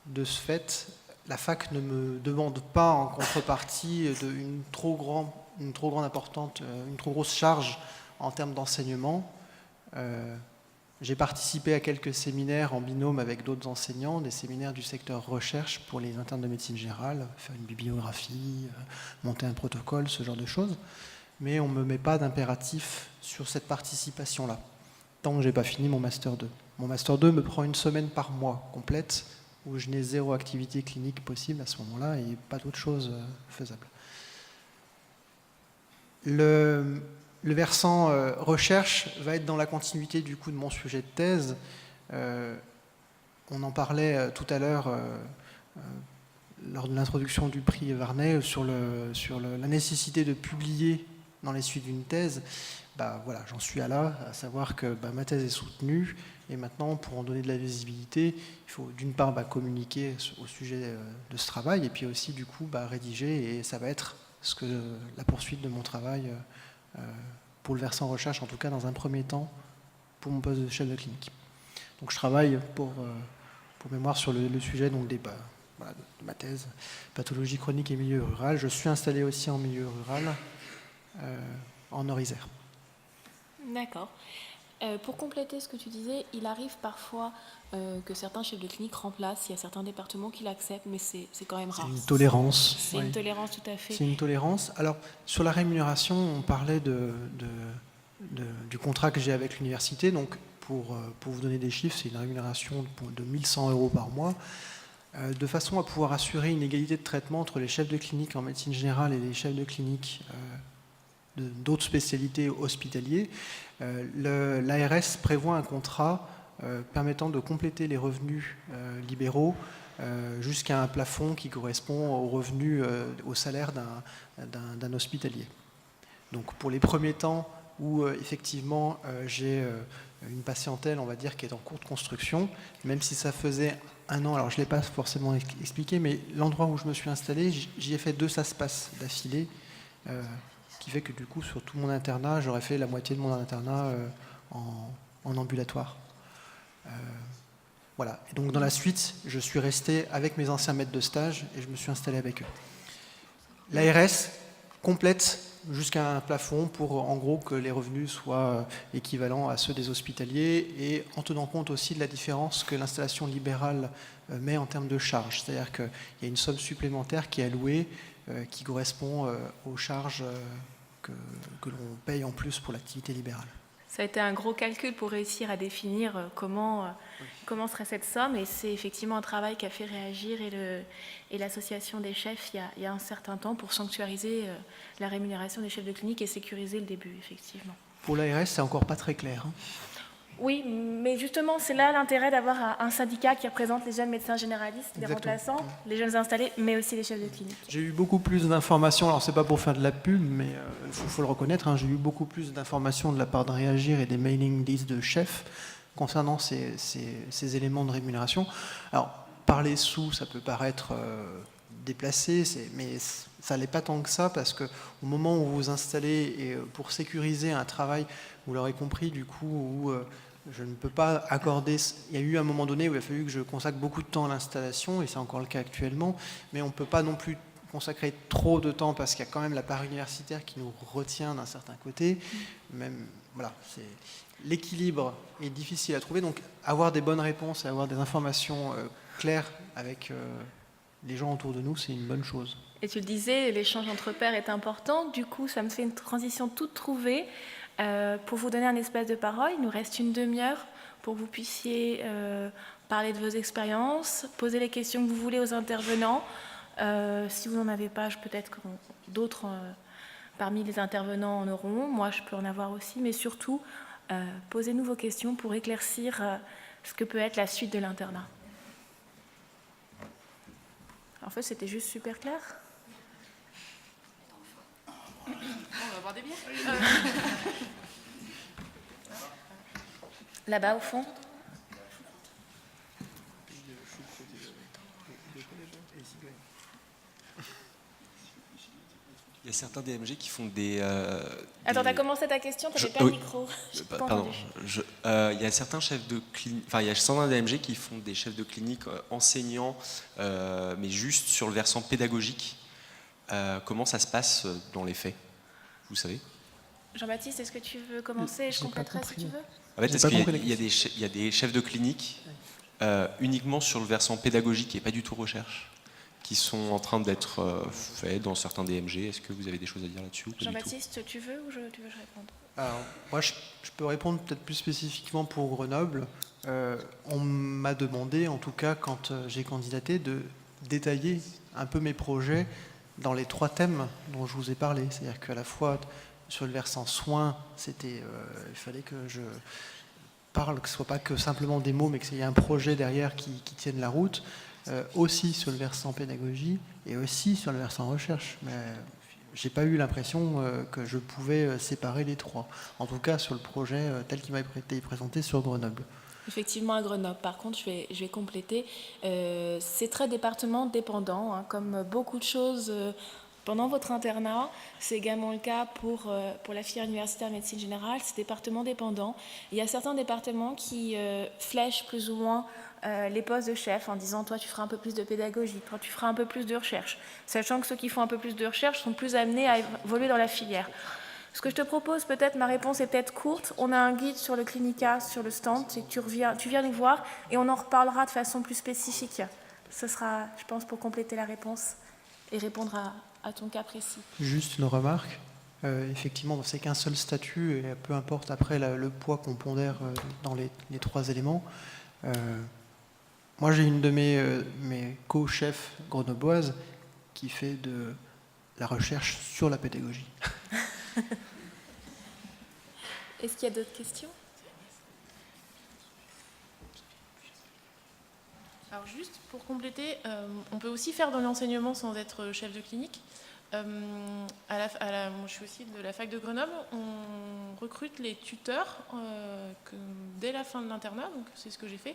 De ce fait, la fac ne me demande pas en contrepartie une trop grosse charge en termes d'enseignement. J'ai participé à quelques séminaires en binôme avec d'autres enseignants, des séminaires du secteur recherche pour les internes de médecine générale, faire une bibliographie, monter un protocole, ce genre de choses. Mais on ne me met pas d'impératif sur cette participation-là, tant que je n'ai pas fini mon Master 2. Mon Master 2 me prend une semaine par mois complète, où je n'ai zéro activité clinique possible à ce moment-là et pas d'autre chose faisable. Le versant recherche va être dans la continuité du coup de mon sujet de thèse. On en parlait tout à l'heure lors de l'introduction du prix Varnet sur la nécessité de publier dans les suites d'une thèse. Voilà, j'en suis à savoir que ma thèse est soutenue, et maintenant, pour en donner de la visibilité, il faut d'une part communiquer au sujet de ce travail, et puis aussi du coup rédiger, et ça va être la poursuite de mon travail pour le versant recherche, en tout cas dans un premier temps, pour mon poste de chef de clinique. Donc je travaille pour mémoire sur le sujet donc, de ma thèse, pathologie chronique et milieu rural. Je suis installé aussi en milieu rural, en Nord-Isère. D'accord. Pour compléter ce que tu disais, il arrive parfois que certains chefs de clinique remplacent. Il y a certains départements qui l'acceptent, mais c'est quand même rare. C'est une tolérance. C'est une tolérance, tout à fait. C'est une tolérance. Alors, sur la rémunération, on parlait du contrat que j'ai avec l'université. Donc, pour vous donner des chiffres, c'est une rémunération de 1 100 € par mois, de façon à pouvoir assurer une égalité de traitement entre les chefs de clinique en médecine générale et les chefs de clinique d'autres spécialités hospitaliers. L'ARS prévoit un contrat permettant de compléter les revenus libéraux jusqu'à un plafond qui correspond aux revenus, au salaire d'un hospitalier. Donc pour les premiers temps où effectivement j'ai une patientèle, on va dire, qui est en cours de construction, même si ça faisait 1 an, alors je ne l'ai pas forcément expliqué, mais l'endroit où je me suis installé, j'y ai fait 2 sas-pass d'affilée, qui fait que du coup, sur tout mon internat, j'aurais fait la moitié de mon internat en ambulatoire. Voilà. Et donc dans la suite, je suis resté avec mes anciens maîtres de stage et je me suis installé avec eux. L'ARS complète jusqu'à un plafond pour en gros que les revenus soient équivalents à ceux des hospitaliers et en tenant compte aussi de la différence que l'installation libérale met en termes de charges. C'est-à-dire qu'il y a une somme supplémentaire qui est allouée qui correspond aux charges que l'on paye en plus pour l'activité libérale. Ça a été un gros calcul pour réussir à définir comment serait cette somme, et c'est effectivement un travail qui a fait réagir et l'association des chefs il y a un certain temps pour sanctuariser la rémunération des chefs de clinique et sécuriser le début, effectivement. Pour l'ARS, c'est encore pas très clair. Oui, mais justement, c'est là l'intérêt d'avoir un syndicat qui représente les jeunes médecins généralistes, les Exactement. remplaçants, les jeunes installés, mais aussi les chefs de clinique. J'ai eu beaucoup plus d'informations, alors c'est pas pour faire de la pub, mais il faut le reconnaître, hein, j'ai eu beaucoup plus d'informations de la part de Réagir et des mailing lists de chefs concernant ces éléments de rémunération. Alors, parler sous, ça peut paraître déplacé, mais ça l'est pas tant que ça, parce qu'au moment où vous vous installez, et pour sécuriser un travail, vous l'aurez compris, du coup, où je ne peux pas accorder... Il y a eu un moment donné où il a fallu que je consacre beaucoup de temps à l'installation, et c'est encore le cas actuellement, mais on ne peut pas non plus consacrer trop de temps, parce qu'il y a quand même la part universitaire qui nous retient d'un certain côté. Même, voilà, l'équilibre est difficile à trouver, donc avoir des bonnes réponses et avoir des informations claires avec les gens autour de nous, c'est une bonne chose. Et tu le disais, l'échange entre pairs est important, du coup ça me fait une transition toute trouvée. Pour vous donner un espace de parole, il nous reste une demi-heure pour que vous puissiez parler de vos expériences, poser les questions que vous voulez aux intervenants. Si vous n'en avez pas, peut-être que d'autres parmi les intervenants en auront. Moi, je peux en avoir aussi, mais surtout, posez-nous vos questions pour éclaircir ce que peut être la suite de l'internat. En fait, c'était juste super clair. On va boire des bières. Là-bas, au fond. Il y a certains DMG qui font des... Attends, t'as commencé ta question, t'avais pas le micro. Pardon. Il y a certains chefs de clinique... Enfin, il y a certains DMG qui font des chefs de clinique enseignants, mais juste sur le versant pédagogique. Comment ça se passe dans les faits, vous savez? Jean-Baptiste, est-ce que tu veux commencer? Je compléterai si tu veux. En fait, est-ce qu'il y a des chefs de clinique uniquement sur le versant pédagogique et pas du tout recherche, qui sont en train d'être faits dans certains DMG? Est-ce que vous avez des choses à dire là-dessus? Jean-Baptiste, tu veux ou tu veux que je réponde? Alors, moi, je peux répondre peut-être plus spécifiquement pour Grenoble. On m'a demandé, en tout cas, quand j'ai candidaté, de détailler un peu mes projets dans les 3 thèmes dont je vous ai parlé. C'est-à-dire qu'à la fois, sur le versant soins, il fallait que je parle, que ce ne soit pas que simplement des mots, mais qu'il y ait un projet derrière qui tienne la route. Aussi sur le versant pédagogie et aussi sur le versant recherche. Mais j'ai pas eu l'impression que je pouvais séparer les 3. En tout cas, sur le projet tel qu'il m'a été présenté sur Grenoble. Effectivement, à Grenoble. Par contre, je vais compléter. C'est très département dépendant, hein, comme beaucoup de choses pendant votre internat. C'est également le cas pour la filière universitaire médecine générale. C'est département dépendant. Il y a certains départements qui flèchent plus ou moins les postes de chef en disant toi tu feras un peu plus de pédagogie, toi tu feras un peu plus de recherche, sachant que ceux qui font un peu plus de recherche sont plus amenés à évoluer dans la filière. Ce que je te propose, peut-être, ma réponse est peut-être courte, on a un guide sur le Clinica, sur le stand, tu viens nous voir et on en reparlera de façon plus spécifique. Ce sera, je pense, pour compléter la réponse et répondre à ton cas précis. Juste une remarque. Effectivement, c'est qu'un seul statut, et peu importe après le poids qu'on pondère dans les 3 éléments. Moi, j'ai une de mes co-chefs grenobloises qui fait de la recherche sur la pédagogie. Est-ce qu'il y a d'autres questions? Alors juste pour compléter, on peut aussi faire de l'enseignement sans être chef de clinique. Moi, je suis aussi de la fac de Grenoble. On recrute les tuteurs dès la fin de l'internat, donc c'est ce que j'ai fait.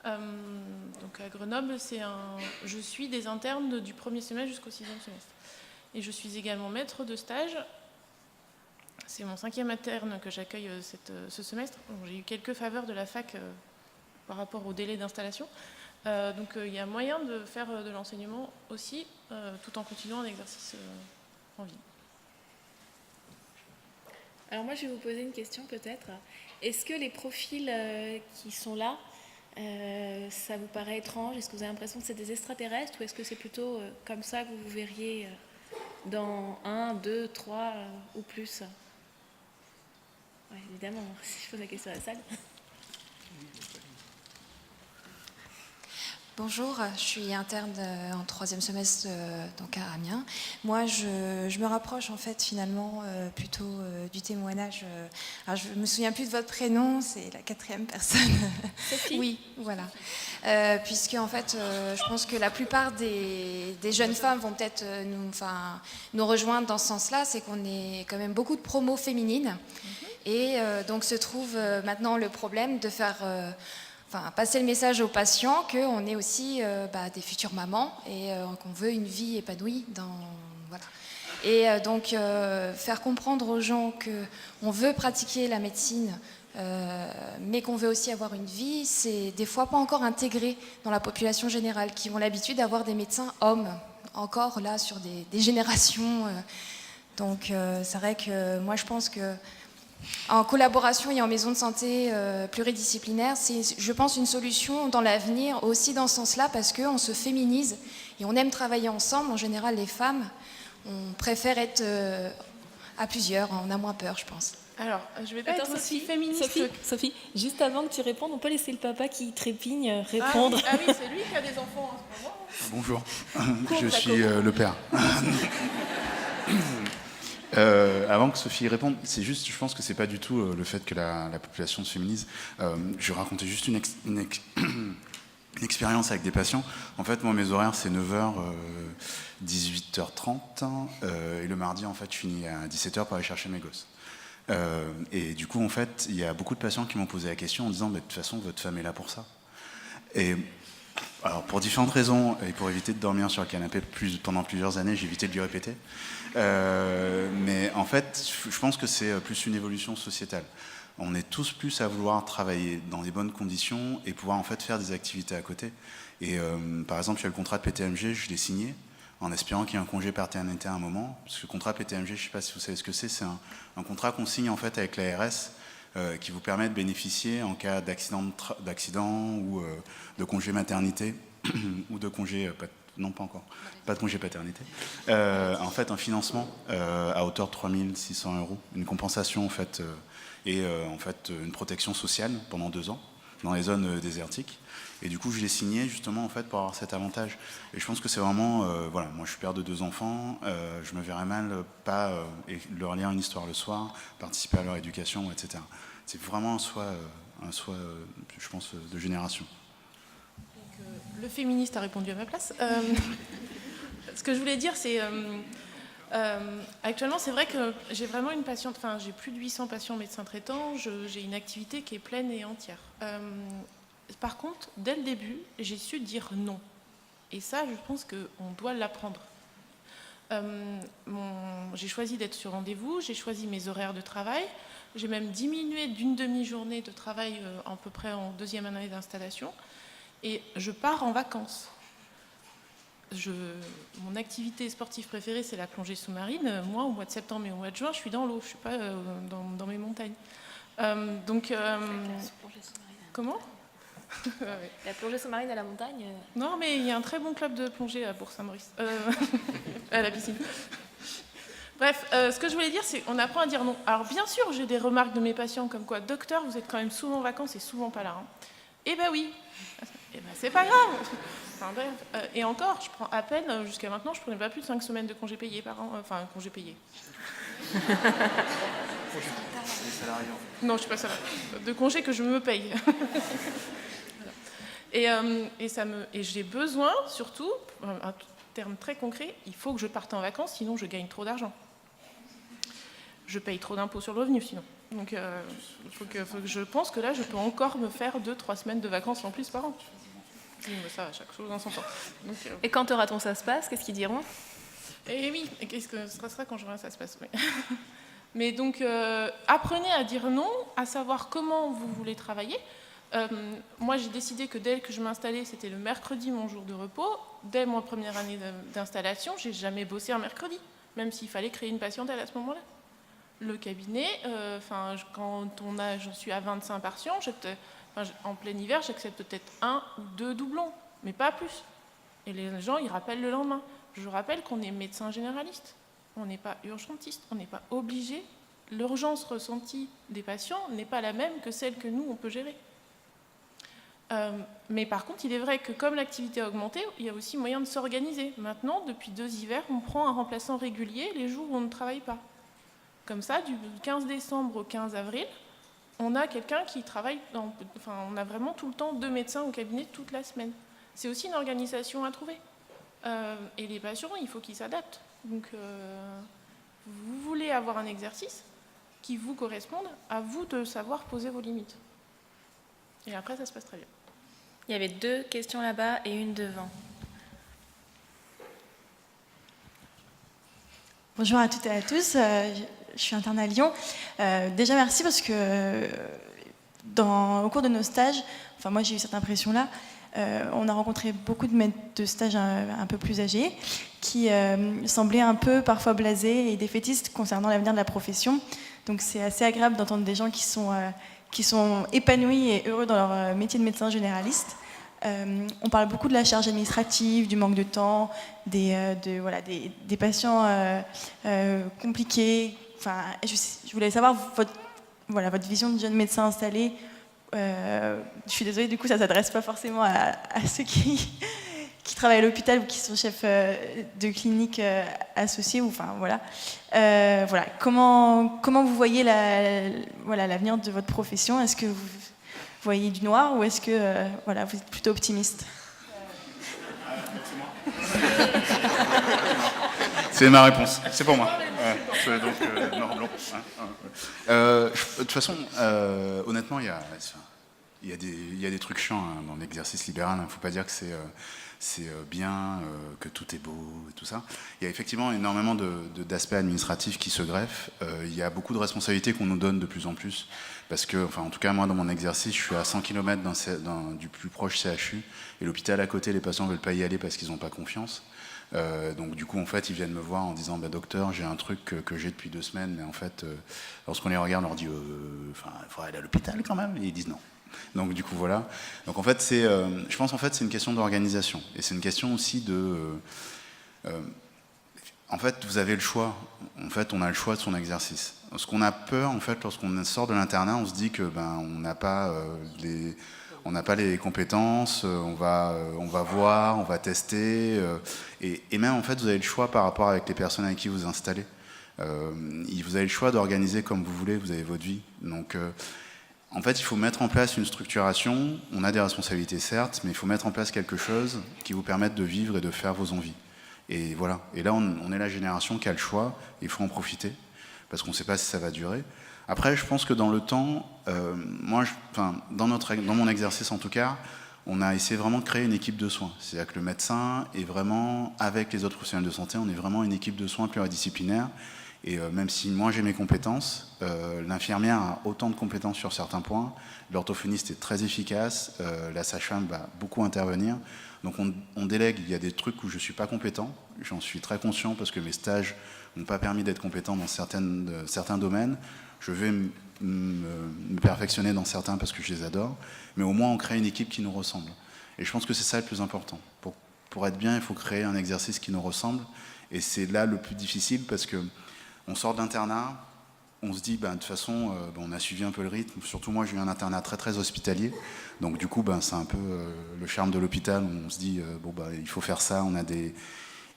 Donc à Grenoble, je suis des internes du premier semestre jusqu'au 6e semestre. Et je suis également maître de stage. C'est mon 5e interne que j'accueille ce semestre. Bon, j'ai eu quelques faveurs de la fac par rapport au délai d'installation. Donc il y a moyen de faire de l'enseignement aussi, tout en continuant un exercice en ville. Alors moi, je vais vous poser une question peut-être. Est-ce que les profils qui sont là, ça vous paraît étrange? Est-ce que vous avez l'impression que c'est des extraterrestres ou est-ce que c'est plutôt comme ça que vous vous verriez dans 1, 2, 3 ou plus? Ouais, évidemment, si je pose la question à la salle. Bonjour, je suis interne en 3e semestre donc à Amiens. Moi, je me rapproche en fait finalement plutôt du témoignage. Alors, je me souviens plus de votre prénom, c'est la 4e personne. Sophie. Oui, voilà. Puisque en fait, je pense que la plupart des jeunes femmes vont peut-être nous rejoindre dans ce sens-là, c'est qu'on est quand même beaucoup de promos féminines. Et donc se trouve maintenant le problème de faire... passer le message aux patients qu'on est aussi des futures mamans et qu'on veut une vie épanouie. Voilà. Et donc faire comprendre aux gens qu'on veut pratiquer la médecine, mais qu'on veut aussi avoir une vie, c'est des fois pas encore intégré dans la population générale, qui ont l'habitude d'avoir des médecins hommes, encore là sur des générations. Donc c'est vrai que moi je pense que en collaboration et en maison de santé pluridisciplinaire, c'est, je pense, une solution dans l'avenir aussi dans ce sens-là, parce qu'on se féminise et on aime travailler ensemble. En général, les femmes, on préfère être à plusieurs, on a moins peur, je pense. Alors, je vais pas être aussi féministe. Sophie, juste avant que tu répondes, on peut laisser le papa qui trépigne répondre. Ah oui, c'est lui qui a des enfants en ce moment. Bonjour, je suis le père. Avant que Sophie réponde, c'est juste, je pense que c'est pas du tout le fait que la population se féminise. Je vais raconter juste une expérience avec des patients. En fait, moi, mes horaires, c'est 9h, 18h30, et le mardi, en fait, je finis à 17h pour aller chercher mes gosses. Et du coup, en fait, il y a beaucoup de patients qui m'ont posé la question en disant, de toute façon, votre femme est là pour ça. Et alors, pour différentes raisons, et pour éviter de dormir sur le canapé pendant plusieurs années, j'ai évité de lui répéter. Mais en fait, je pense que c'est plus une évolution sociétale. On est tous plus à vouloir travailler dans des bonnes conditions et pouvoir en fait faire des activités à côté. Et par exemple, il y a le contrat de PTMG, je l'ai signé en espérant qu'il y ait un congé paternité à un moment. Parce que le contrat PTMG, je ne sais pas si vous savez ce que c'est un contrat qu'on signe en fait avec l'ARS qui vous permet de bénéficier en cas d'accident ou de congé maternité ou de congé... Non, pas encore. Pas de congé paternité. En fait, un financement à hauteur de 3 600 €, une compensation en fait, et en fait une protection sociale pendant 2 ans dans les zones désertiques. Et du coup, je l'ai signé justement en fait pour avoir cet avantage. Et je pense que c'est vraiment, voilà, moi je suis père de 2 enfants, je me verrais mal pas leur lire une histoire le soir, participer à leur éducation, etc. C'est vraiment un choix, je pense, de génération. Le féministe a répondu à ma place. Ce que je voulais dire, c'est... actuellement, c'est vrai que j'ai vraiment une patiente... Enfin, j'ai plus de 800 patients médecins traitants. J'ai une activité qui est pleine et entière. Par contre, dès le début, j'ai su dire non. Et ça, je pense qu'on doit l'apprendre. J'ai choisi d'être sur rendez-vous. J'ai choisi mes horaires de travail. J'ai même diminué d'une demi-journée de travail à peu près en 2e année d'installation. Et je pars en vacances. Mon activité sportive préférée, c'est la plongée sous-marine. Moi, au mois de septembre et au mois de juin, je suis dans l'eau. Je ne suis pas dans mes montagnes. Comment ? La plongée sous-marine à la montagne Non, mais il y a un très bon club de plongée à Bourg-Saint-Maurice. À la piscine. Bref, ce que je voulais dire, c'est qu'on apprend à dire non. Alors, bien sûr, j'ai des remarques de mes patients comme quoi, docteur, vous êtes quand même souvent en vacances et souvent pas là. Hein. Eh ben oui. Eh ben, c'est pas grave. Enfin, bref. Et encore, je prends à peine, jusqu'à maintenant, je prenais pas plus de 5 semaines de congés payés par an. Enfin, congés payés. Non, je suis pas salarié. De congés que je me paye. Voilà. Et j'ai besoin, surtout, termes très concrets, il faut que je parte en vacances, sinon je gagne trop d'argent. Je paye trop d'impôts sur le revenu, sinon. Donc, je pense que là, je peux encore me faire 2-3 semaines de vacances en plus par an. Oui, mais ça, chaque chose en son temps. Donc, Et quand aura-t-on ça se passe, qu'est-ce qu'ils diront? Et oui, et qu'est-ce que ce sera quand j'aurai ça se passe, oui. Mais donc, apprenez à dire non, à savoir comment vous voulez travailler. Moi, j'ai décidé que dès que je m'installais, c'était le mercredi, mon jour de repos. Dès ma première année d'installation, j'ai jamais bossé un mercredi, même s'il fallait créer une patientèle à ce moment-là. Le cabinet, quand je suis à 25 patients, en plein hiver, j'accepte peut-être 1 ou 2 doublons, mais pas plus. Et les gens, ils rappellent le lendemain. Je rappelle qu'on est médecin généraliste, on n'est pas urgentiste, on n'est pas obligé. L'urgence ressentie des patients n'est pas la même que celle que nous, on peut gérer. Mais par contre, il est vrai que comme l'activité a augmenté, il y a aussi moyen de s'organiser. Maintenant, depuis 2 hivers, on prend un remplaçant régulier les jours où on ne travaille pas. Comme ça, du 15 décembre au 15 avril, on a quelqu'un qui travaille, on a vraiment tout le temps 2 médecins au cabinet toute la semaine. C'est aussi une organisation à trouver. Et les patients, il faut qu'ils s'adaptent. Donc, vous voulez avoir un exercice qui vous corresponde, à vous de savoir poser vos limites. Et après, ça se passe très bien. Il y avait 2 questions là-bas et une devant. Bonjour à toutes et à tous. Je suis interne à Lyon. Déjà, merci parce que au cours de nos stages, moi j'ai eu cette impression-là, on a rencontré beaucoup de maîtres de stage un peu plus âgés qui semblaient un peu parfois blasés et défaitistes concernant l'avenir de la profession. Donc c'est assez agréable d'entendre des gens qui sont épanouis et heureux dans leur métier de médecin généraliste. On parle beaucoup de la charge administrative, du manque de temps, des patients compliqués. Je voulais savoir votre vision de jeune médecin installé. Je suis désolée, du coup, ça ne s'adresse pas forcément à ceux qui travaillent à l'hôpital ou qui sont chefs de clinique associés. Comment vous voyez l'avenir de votre profession? Est-ce que vous voyez du noir ou est-ce que vous êtes plutôt optimiste? C'est ma réponse, c'est pour moi. Donc, noir, blanc. De toute façon, honnêtement, il y a des trucs chiants dans l'exercice libéral. Il ne faut pas dire que c'est bien, que tout est beau et tout ça. Il y a effectivement énormément d'aspects administratifs qui se greffent. Il y a beaucoup de responsabilités qu'on nous donne de plus en plus. Parce que, en tout cas, moi, dans mon exercice, je suis à 100 km du plus proche CHU. Et l'hôpital à côté, les patients ne veulent pas y aller parce qu'ils n'ont pas confiance. Donc du coup, en fait, ils viennent me voir en disant docteur, j'ai un truc que j'ai depuis 2 semaines, mais en fait, lorsqu'on les regarde, on leur dit il faudrait aller à l'hôpital quand même, et ils disent non. Donc du coup, voilà. Donc en fait, je pense en fait, c'est une question d'organisation, et c'est une question aussi en fait, vous avez le choix. En fait, on a le choix de son exercice. Ce qu'on a peur, en fait, lorsqu'on sort de l'internat, on se dit que on n'a pas les compétences, on va voir, on va tester, et même en fait vous avez le choix par rapport avec les personnes avec qui vous installez. Vous avez le choix d'organiser comme vous voulez, vous avez votre vie. Donc en fait il faut mettre en place une structuration, on a des responsabilités certes, mais il faut mettre en place quelque chose qui vous permette de vivre et de faire vos envies. Et voilà, et là on est la génération qui a le choix, il faut en profiter, parce qu'on ne sait pas si ça va durer. Après, je pense que dans le temps, dans mon exercice en tout cas, on a essayé vraiment de créer une équipe de soins. C'est-à-dire que le médecin est vraiment, avec les autres professionnels de santé, on est vraiment une équipe de soins pluridisciplinaire. Et même si moi j'ai mes compétences, l'infirmière a autant de compétences sur certains points, l'orthophoniste est très efficace, la sage-femme va beaucoup intervenir. Donc on délègue, il y a des trucs où je ne suis pas compétent, j'en suis très conscient parce que mes stages n'ont pas permis d'être compétent dans certains domaines. Je vais me perfectionner dans certains parce que je les adore, mais au moins on crée une équipe qui nous ressemble. Et je pense que c'est ça le plus important. Pour être bien, il faut créer un exercice qui nous ressemble, et c'est là le plus difficile parce que on sort d'internat, on se dit, de toute façon, on a suivi un peu le rythme. Surtout moi, j'ai eu un internat très très hospitalier, donc du coup, c'est un peu le charme de l'hôpital où on se dit, il faut faire ça.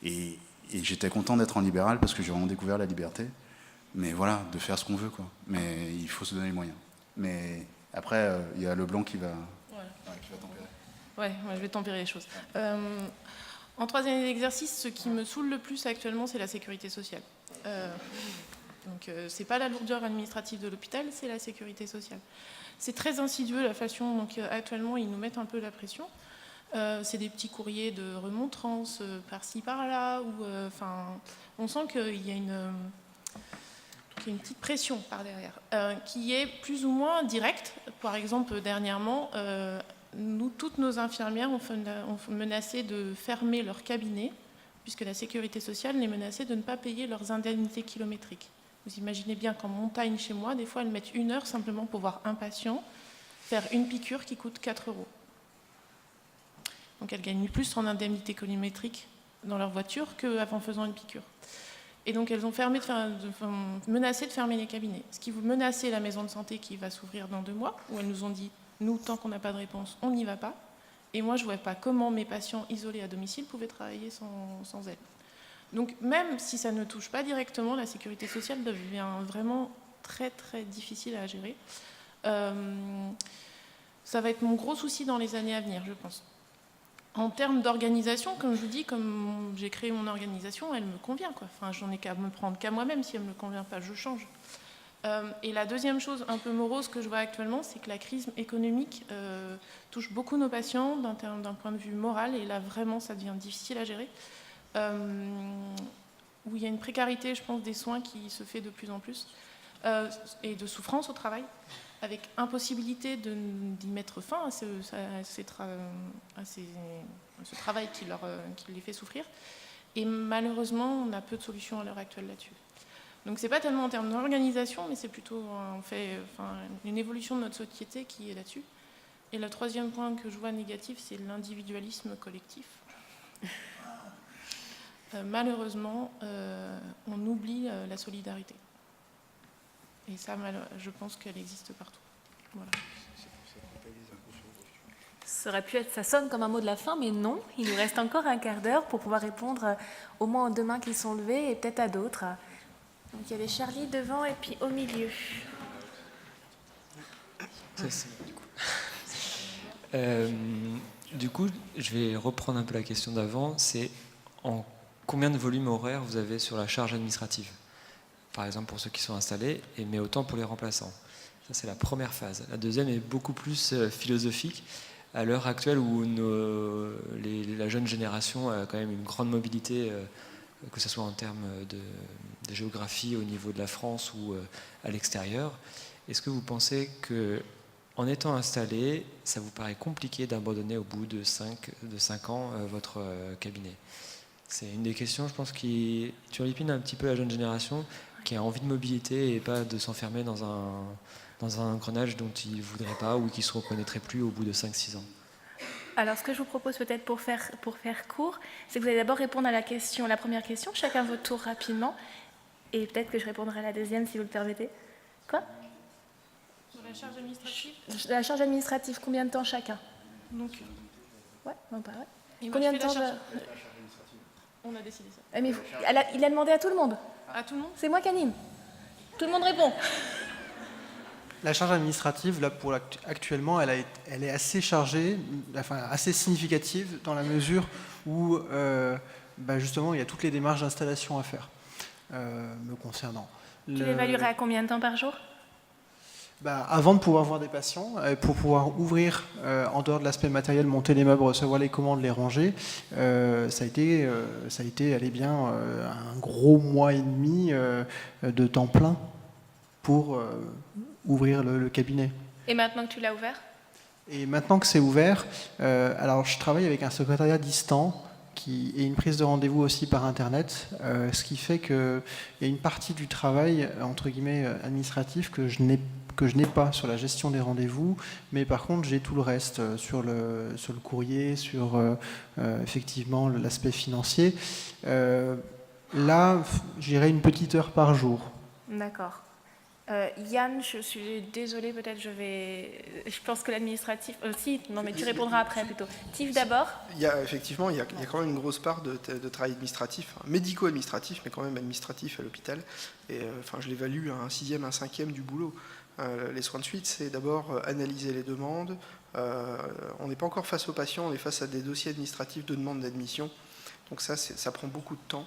Et j'étais content d'être en libéral parce que j'ai vraiment découvert la liberté. Mais voilà, de faire ce qu'on veut, quoi. Mais il faut se donner les moyens. Mais après, il y a le blanc qui va tempérer. Ouais, je vais tempérer les choses. En troisième année d'exercice, ce qui me saoule le plus actuellement, c'est la sécurité sociale. Donc, c'est pas la lourdeur administrative de l'hôpital, c'est la sécurité sociale. C'est très insidieux la façon, donc actuellement, ils nous mettent un peu la pression. C'est des petits courriers de remontrance par-ci, par-là, où on sent qu'il y a une petite pression par derrière, qui est plus ou moins directe. Par exemple, dernièrement, toutes nos infirmières ont menacé de fermer leur cabinet, puisque la sécurité sociale les menaçait de ne pas payer leurs indemnités kilométriques. Vous imaginez bien qu'en montagne chez moi, des fois, elles mettent 1 heure simplement pour voir un patient faire une piqûre qui coûte 4 €. Donc elles gagnent plus en indemnité kilométrique dans leur voiture qu'en faisant une piqûre. Et donc elles ont menacé de fermer les cabinets. Ce qui vous menaçait la maison de santé qui va s'ouvrir dans 2 mois, où elles nous ont dit, nous, tant qu'on n'a pas de réponse, on n'y va pas. Et moi, je ne voyais pas comment mes patients isolés à domicile pouvaient travailler sans elles. Donc même si ça ne touche pas directement, la sécurité sociale devient vraiment très très difficile à gérer. Ça va être mon gros souci dans les années à venir, je pense. En termes d'organisation, comme je vous dis, comme j'ai créé mon organisation, elle me convient, quoi. Enfin, j'en ai qu'à me prendre qu'à moi-même. Si elle ne me convient pas, je change. Et la deuxième chose un peu morose que je vois actuellement, c'est que la crise économique touche beaucoup nos patients d'un point de vue moral. Et là, vraiment, ça devient difficile à gérer. Où il y a une précarité, je pense, des soins qui se fait de plus en plus. Et de souffrance au travail, avec impossibilité d'y mettre fin à ce travail qui les fait souffrir. Et malheureusement, on a peu de solutions à l'heure actuelle là-dessus. Donc c'est pas tellement en termes d'organisation, mais c'est plutôt une évolution de notre société qui est là-dessus. Et le troisième point que je vois négatif, c'est l'individualisme collectif. Malheureusement, on oublie la solidarité. Et ça, je pense qu'elle existe partout. Voilà. Ça sonne comme un mot de la fin, mais non, il nous reste encore un quart d'heure pour pouvoir répondre au moins aux 2 mains qui sont levées et peut-être à d'autres. Donc il y avait Charlie devant et puis au milieu. Du coup, je vais reprendre un peu la question d'avant. C'est en combien de volumes horaires vous avez sur la charge administrative ? Par exemple pour ceux qui sont installés, mais autant pour les remplaçants. Ça, c'est la première phase. La deuxième est beaucoup plus philosophique. À l'heure actuelle où la jeune génération a quand même une grande mobilité, que ce soit en termes de géographie au niveau de la France ou à l'extérieur, est-ce que vous pensez qu'en étant installé, ça vous paraît compliqué d'abandonner au bout de 5 ans votre cabinet ? C'est une des questions, je pense, qui turlupine un petit peu la jeune génération, qui a envie de mobilité et pas de s'enfermer dans un engrenage dont ils ne voudraient pas ou qui ne se reconnaîtraient plus au bout de 5-6 ans. Alors, ce que je vous propose peut-être pour faire court, c'est que vous allez d'abord répondre à la première question, chacun votre tour rapidement, et peut-être que je répondrai à la deuxième si vous le permettez. Quoi ? Sur la charge administrative ? La charge administrative, combien de temps chacun ? Donc, ouais, non, pas ouais. Et combien de moi, temps On a décidé ça. Mais il a demandé à tout le monde. À tout le monde ? C'est moi qui anime. Tout le monde répond. La charge administrative, là, actuellement, elle est assez chargée, assez significative dans la mesure où, justement, il y a toutes les démarches d'installation à faire, me concernant. Tu l'évaluerais à combien de temps par jour ? Avant de pouvoir voir des patients, pour pouvoir ouvrir, en dehors de l'aspect matériel, monter les meubles, recevoir les commandes, les ranger, ça a été allez bien, un gros mois et demi de temps plein pour ouvrir le cabinet. Et maintenant que tu l'as ouvert ? Et maintenant que c'est ouvert, alors je travaille avec un secrétariat distant et une prise de rendez-vous aussi par Internet, ce qui fait qu'il y a une partie du travail, entre guillemets, administratif que je n'ai pas sur la gestion des rendez-vous, mais par contre j'ai tout le reste sur le courrier, sur effectivement l'aspect financier. Là, j'irai une petite heure par jour. D'accord. Yann, je suis désolée, peut-être je pense que l'administratif... mais tu répondras après plutôt. Tif d'abord. Effectivement, il y a quand même une grosse part de travail administratif, médico-administratif, mais quand même administratif à l'hôpital. Et je l'évalue à un 6e, un 5e du boulot. Les soins de suite, c'est d'abord analyser les demandes. On n'est pas encore face aux patients, on est face à des dossiers administratifs de demande d'admission. Donc ça prend beaucoup de temps.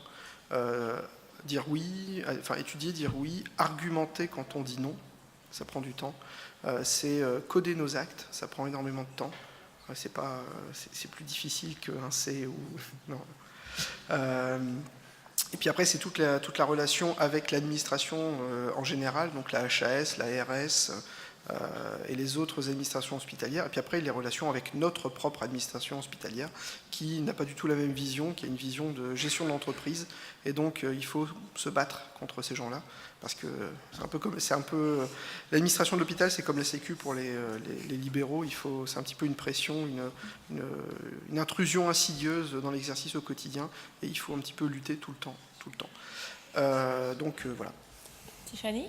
Dire oui, enfin étudier, dire oui, argumenter quand on dit non, ça prend du temps. C'est coder nos actes, ça prend énormément de temps. C'est plus difficile qu'un C ou non. Et puis après, c'est toute la relation avec l'administration en général, donc la HAS, la RS et les autres administrations hospitalières. Et puis après, les relations avec notre propre administration hospitalière, qui n'a pas du tout la même vision, qui a une vision de gestion de l'entreprise. Et donc, il faut se battre contre ces gens-là, parce que c'est un peu l'administration de l'hôpital, c'est comme la Sécu pour les libéraux. C'est un petit peu une pression, une intrusion insidieuse dans l'exercice au quotidien, et il faut un petit peu lutter tout le temps. Donc voilà. Tiffany ?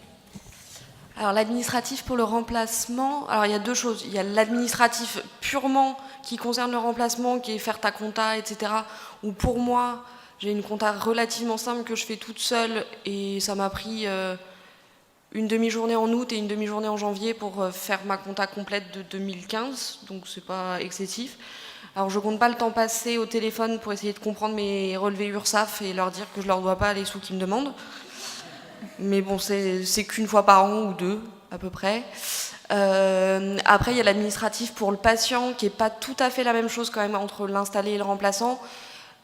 Alors l'administratif pour le remplacement, alors il y a deux choses. Il y a l'administratif purement qui concerne le remplacement, qui est faire ta compta, etc. Où pour moi, j'ai une compta relativement simple que je fais toute seule et ça m'a pris une demi-journée en août et une demi-journée en janvier pour faire ma compta complète de 2015, donc c'est pas excessif. Alors je compte pas le temps passé au téléphone pour essayer de comprendre mes relevés URSSAF et leur dire que je leur dois pas les sous qu'ils me demandent. Mais bon, c'est qu'une fois par an ou deux, à peu près. Après, il y a l'administratif pour le patient, qui n'est pas tout à fait la même chose quand même entre l'installé et le remplaçant.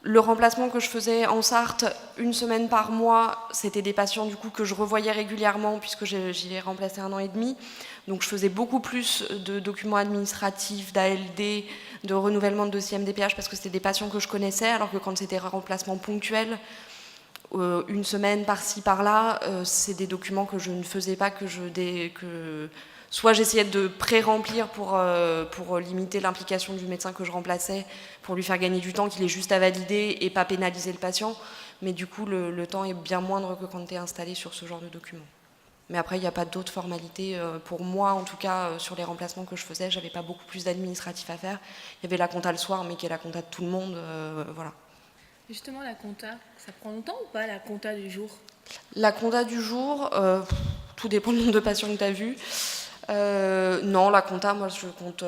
Le remplacement que je faisais en Sarthe, 1 semaine par mois, c'était des patients du coup que je revoyais régulièrement, puisque j'y ai remplacé 1 an et demi. Donc je faisais beaucoup plus de documents administratifs, d'ALD, de renouvellement de dossier MDPH, parce que c'était des patients que je connaissais, alors que quand c'était un remplacement ponctuel, 1 semaine par-ci par-là, c'est des documents que je ne faisais pas, soit j'essayais de pré-remplir pour limiter l'implication du médecin que je remplaçais, pour lui faire gagner du temps, qu'il ait juste à valider et pas pénaliser le patient, mais du coup le temps est bien moindre que quand tu es installé sur ce genre de documents. Mais après il n'y a pas d'autres formalités, pour moi en tout cas sur les remplacements que je faisais, j'avais pas beaucoup plus d'administratif à faire. Il y avait la compta le soir, mais qui est la compta de tout le monde, voilà. Justement, la compta, ça prend longtemps ou pas, la compta du jour ? La compta du jour, tout dépend du nombre de patients que tu as vus. Non, la compta, moi je compte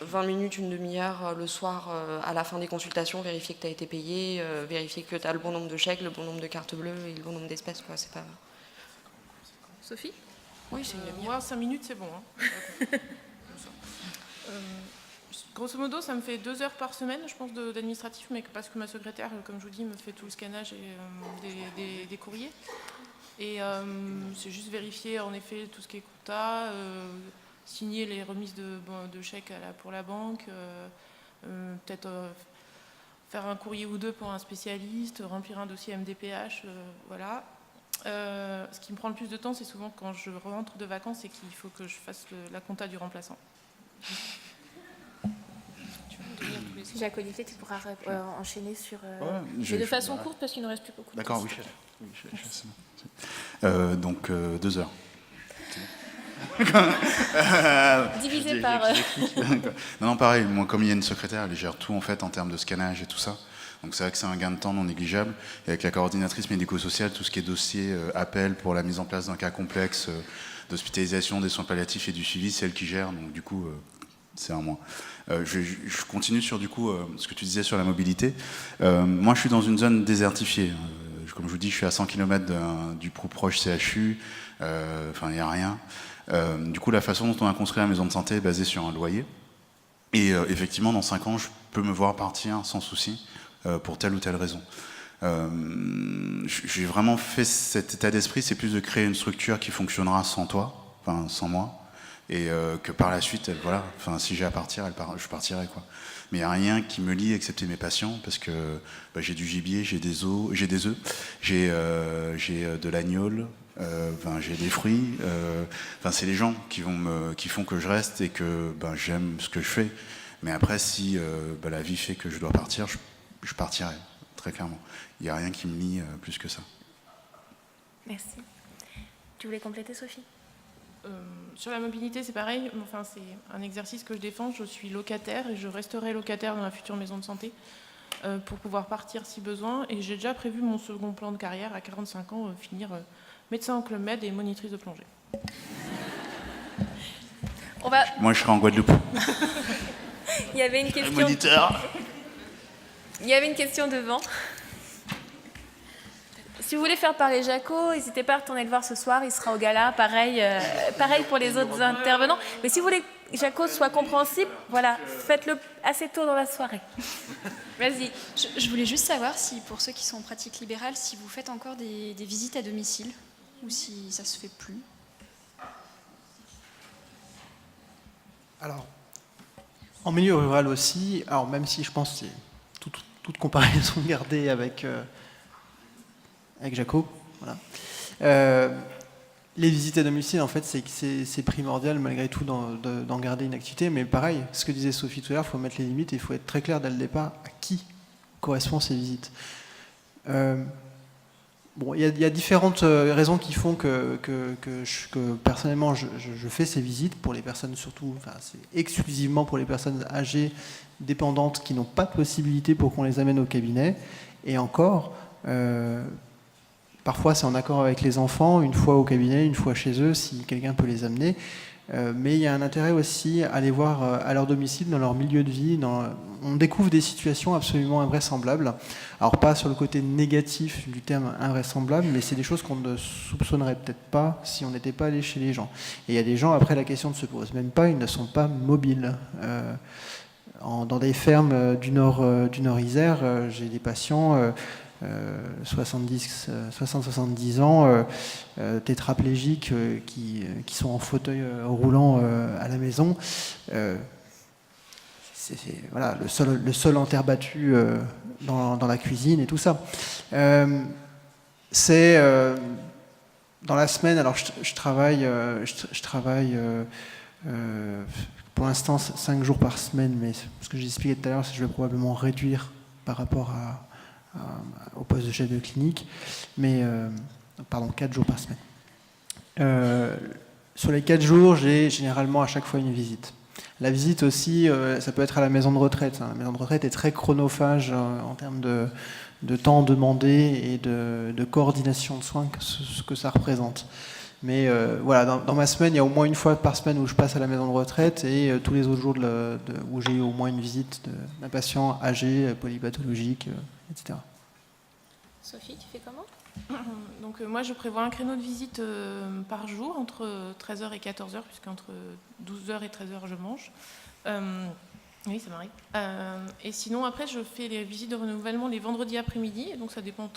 20 minutes, une demi-heure le soir à la fin des consultations, vérifier que tu as été payé, vérifier que tu as le bon nombre de chèques, le bon nombre de cartes bleues et le bon nombre d'espèces, quoi. C'est pas... Sophie ? Oui, c'est une demi-heure. Moi, 5 minutes, c'est bon. Hein. Grosso modo, ça me fait 2 heures par semaine, je pense, d'administratif, mais parce que ma secrétaire, comme je vous dis, me fait tout le scannage et des courriers. Et c'est juste vérifier, en effet, tout ce qui est compta, signer les remises de chèques pour la banque, peut-être faire un courrier ou deux pour un spécialiste, remplir un dossier MDPH, voilà. Ce qui me prend le plus de temps, c'est souvent quand je rentre de vacances et qu'il faut que je fasse la compta du remplaçant. Jacques-Olivier, tu pourras enchaîner sur... mais de façon courte, parce qu'il ne reste plus beaucoup de temps. D'accord, oui, c'est bon. Donc 2 heures. Divisé par... Non, pareil, moi, comme il y a une secrétaire, elle gère tout en fait en termes de scannage et tout ça. Donc c'est vrai que c'est un gain de temps non négligeable. Et avec la coordinatrice médico-sociale, tout ce qui est dossier, appel pour la mise en place d'un cas complexe d'hospitalisation, des soins palliatifs et du suivi, c'est elle qui gère. Donc du coup, c'est un mois. Je continue sur du coup ce que tu disais sur la mobilité. Moi, je suis dans une zone désertifiée. Comme je vous dis, je suis à 100 km du plus proche CHU. Enfin, il n'y a rien. Du coup, la façon dont on a construit la maison de santé est basée sur un loyer. Et effectivement, dans 5 ans, je peux me voir partir sans souci pour telle ou telle raison. J'ai vraiment fait cet état d'esprit, c'est plus de créer une structure qui fonctionnera sans toi, enfin sans moi. Et que par la suite, voilà, enfin, si j'ai à partir, je partirai, quoi. Mais il n'y a rien qui me lie excepté mes patients, parce que j'ai du gibier, j'ai des œufs, j'ai de l'agneau, j'ai des fruits. C'est les gens qui font que je reste et que j'aime ce que je fais. Mais après, si la vie fait que je dois partir, je partirai, très clairement. Il n'y a rien qui me lie plus que ça. Merci. Tu voulais compléter, Sophie ? Sur la mobilité, c'est pareil. Enfin, c'est un exercice que je défends. Je suis locataire et je resterai locataire dans la future maison de santé pour pouvoir partir si besoin. Et j'ai déjà prévu mon second plan de carrière à 45 ans, finir médecin en Club Med et monitrice de plongée. Moi, je serai en Guadeloupe. Il y avait une question. Moniteur. Il y avait une question devant. Si vous voulez faire parler Jaco, n'hésitez pas à retourner le voir ce soir, il sera au gala, pareil pour les autres intervenants. Mais si vous voulez que Jaco soit compréhensible, voilà, faites-le assez tôt dans la soirée. Vas-y. Je voulais juste savoir si, pour ceux qui sont en pratique libérale, si vous faites encore des visites à domicile ou si ça se fait plus. Alors, en milieu rural aussi, alors même si je pense que c'est toute comparaison gardée avec Jaco, voilà. Les visites à domicile, en fait, c'est primordial malgré tout d'en garder une activité, mais pareil, ce que disait Sophie tout à l'heure, il faut mettre les limites et il faut être très clair dès le départ à qui correspondent ces visites. Bon, il y a différentes raisons qui font que personnellement je fais ces visites pour les personnes surtout, enfin c'est exclusivement pour les personnes âgées dépendantes qui n'ont pas de possibilité pour qu'on les amène au cabinet. Et encore, parfois c'est en accord avec les enfants, une fois au cabinet, une fois chez eux, si quelqu'un peut les amener. Mais il y a un intérêt aussi à les voir à leur domicile, dans leur milieu de vie. On découvre des situations absolument invraisemblables. Alors pas sur le côté négatif du terme invraisemblable, mais c'est des choses qu'on ne soupçonnerait peut-être pas si on n'était pas allé chez les gens. Et il y a des gens, après la question ne se pose même pas, ils ne sont pas mobiles. Dans des fermes du Nord Isère, j'ai des patients... 60-70 ans, tétraplégiques qui sont en fauteuil roulant à la maison. C'est voilà, le sol en terre battue dans la cuisine et tout ça. C'est dans la semaine, alors je travaille pour l'instant 5 jours par semaine, mais ce que j'ai expliqué tout à l'heure, c'est que je vais probablement réduire par rapport au poste de chef de clinique, mais 4 jours par semaine. Sur les 4 jours, j'ai généralement à chaque fois une visite. La visite aussi, ça peut être à la maison de retraite. La maison de retraite est très chronophage en termes de temps demandé et de coordination de soins, ce que ça représente. Mais voilà, dans ma semaine, il y a au moins une fois par semaine où je passe à la maison de retraite et tous les autres jours où j'ai eu au moins une visite d'un patient âgé, polypathologique, etc. Sophie, tu fais comment ? Donc moi, je prévois un créneau de visite par jour, entre 13h et 14h, puisqu'entre 12h et 13h, je mange. Oui, ça m'arrive. Et sinon, après, je fais les visites de renouvellement les vendredis après-midi, et donc ça dépend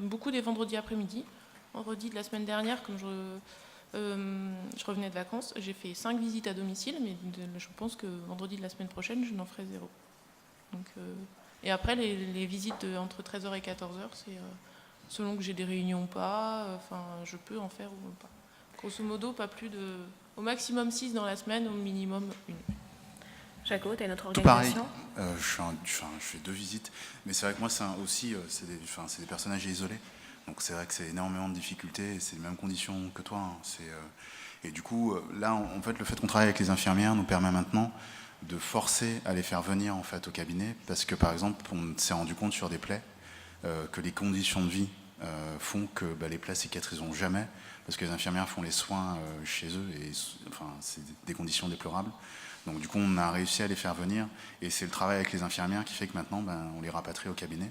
beaucoup des vendredis après-midi. Vendredi de la semaine dernière, comme je revenais de vacances, j'ai fait 5 visites à domicile, mais je pense que vendredi de la semaine prochaine, je n'en ferai 0. Donc, et après, les visites entre 13h et 14h, c'est selon que j'ai des réunions ou pas, je peux en faire ou pas. Grosso modo, pas plus de... Au maximum 6 dans la semaine, au minimum 1. Jaco, tu as une autre Tout pareil. organisation ? Je fais 2 visites, mais c'est vrai que moi, c'est des personnes âgées isolées. Donc c'est vrai que c'est énormément de difficultés, et c'est les mêmes conditions que toi. Et du coup, là, en fait, le fait qu'on travaille avec les infirmières nous permet maintenant de forcer à les faire venir en fait, au cabinet, parce que par exemple, on s'est rendu compte sur des plaies que les conditions de vie font que les plaies cicatriseront jamais, parce que les infirmières font les soins chez eux, et c'est des conditions déplorables. Donc du coup, on a réussi à les faire venir, et c'est le travail avec les infirmières qui fait que maintenant, on les rapatrie au cabinet.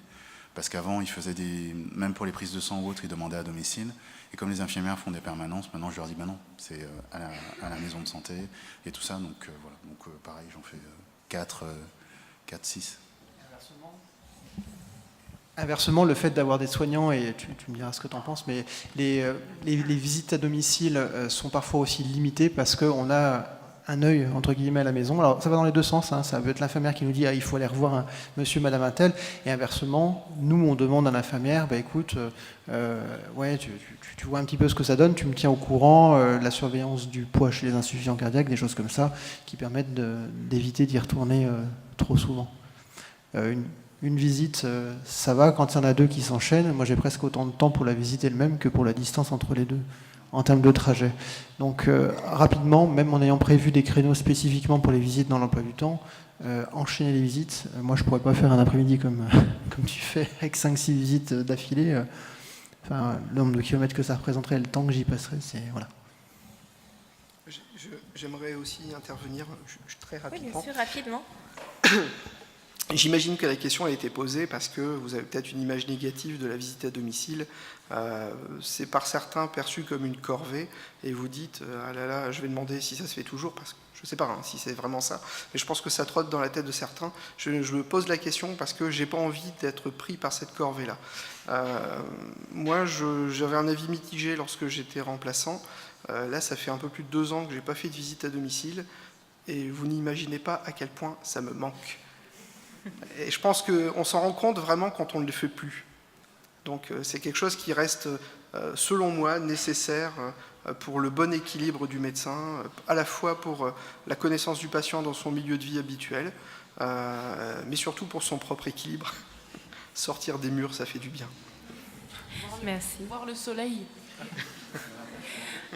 Parce qu'avant, ils faisaient même pour les prises de sang ou autres, ils demandaient à domicile. Et comme les infirmières font des permanences, maintenant je leur dis non, c'est à la maison de santé et tout ça. Donc voilà. Donc pareil, j'en fais 4, 6. Inversement, le fait d'avoir des soignants, et tu me diras ce que tu en penses, mais les visites à domicile sont parfois aussi limitées parce qu'on a un œil, entre guillemets, à la maison. Alors, ça va dans les deux sens. Ça peut être l'infirmière qui nous dit il faut aller revoir un monsieur, madame un tel. Et inversement, nous, on demande à l'infirmière écoute, tu vois un petit peu ce que ça donne, tu me tiens au courant, la surveillance du poids chez les insuffisants cardiaques, des choses comme ça, qui permettent d'éviter d'y retourner trop souvent. Une visite, ça va quand il y en a 2 qui s'enchaînent. Moi, j'ai presque autant de temps pour la visite elle-même que pour la distance entre les 2. En termes de trajet. Donc rapidement, même en ayant prévu des créneaux spécifiquement pour les visites dans l'emploi du temps, enchaîner les visites, moi je ne pourrais pas faire un après-midi comme tu fais, avec 5-6 visites d'affilée. Le nombre de kilomètres que ça représenterait, le temps que j'y passerais, c'est... Voilà. J'aimerais aussi intervenir très rapidement. Oui, bien sûr, rapidement. J'imagine que la question a été posée parce que vous avez peut-être une image négative de la visite à domicile. C'est par certains perçu comme une corvée et vous dites ah là là, je vais demander si ça se fait toujours parce que je ne sais pas si c'est vraiment ça, mais je pense que ça trotte dans la tête de certains. Je me pose la question parce que j'ai pas envie d'être pris par cette corvée-là. Moi, j'avais un avis mitigé lorsque j'étais remplaçant. Là, ça fait un peu plus de 2 ans que j'ai pas fait de visite à domicile et vous n'imaginez pas à quel point ça me manque. Et je pense qu'on s'en rend compte vraiment quand on ne le fait plus. Donc c'est quelque chose qui reste, selon moi, nécessaire pour le bon équilibre du médecin, à la fois pour la connaissance du patient dans son milieu de vie habituel, mais surtout pour son propre équilibre. Sortir des murs, ça fait du bien. Merci. Voir le soleil.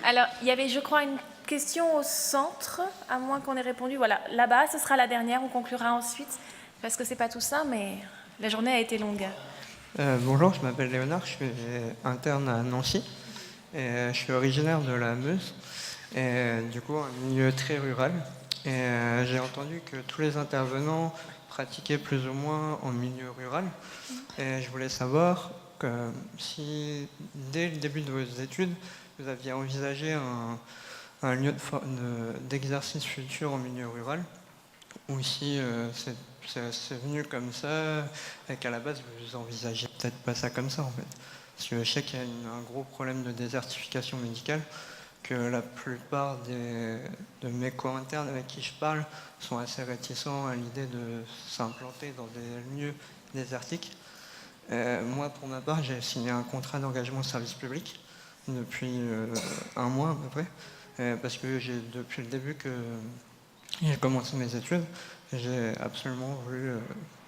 Alors, il y avait, je crois, une question au centre, à moins qu'on ait répondu. Voilà, là-bas, ce sera la dernière, on conclura ensuite, parce que c'est pas tout ça, mais la journée a été longue. Bonjour, je m'appelle Léonard, je suis interne à Nancy. Et je suis originaire de la Meuse, et du coup un milieu très rural. Et j'ai entendu que tous les intervenants pratiquaient plus ou moins en milieu rural. Et je voulais savoir que si dès le début de vos études, vous aviez envisagé un lieu d'exercice futur en milieu rural, ou si c'est venu comme ça et qu'à la base vous envisagez peut-être pas ça comme ça en fait. Parce que je sais qu'il y a un gros problème de désertification médicale, que la plupart de mes co-internes avec qui je parle sont assez réticents à l'idée de s'implanter dans des lieux désertiques. Moi, pour ma part, j'ai signé un contrat d'engagement au service public depuis 1 mois à peu près, parce que depuis le début que j'ai commencé mes études, j'ai absolument voulu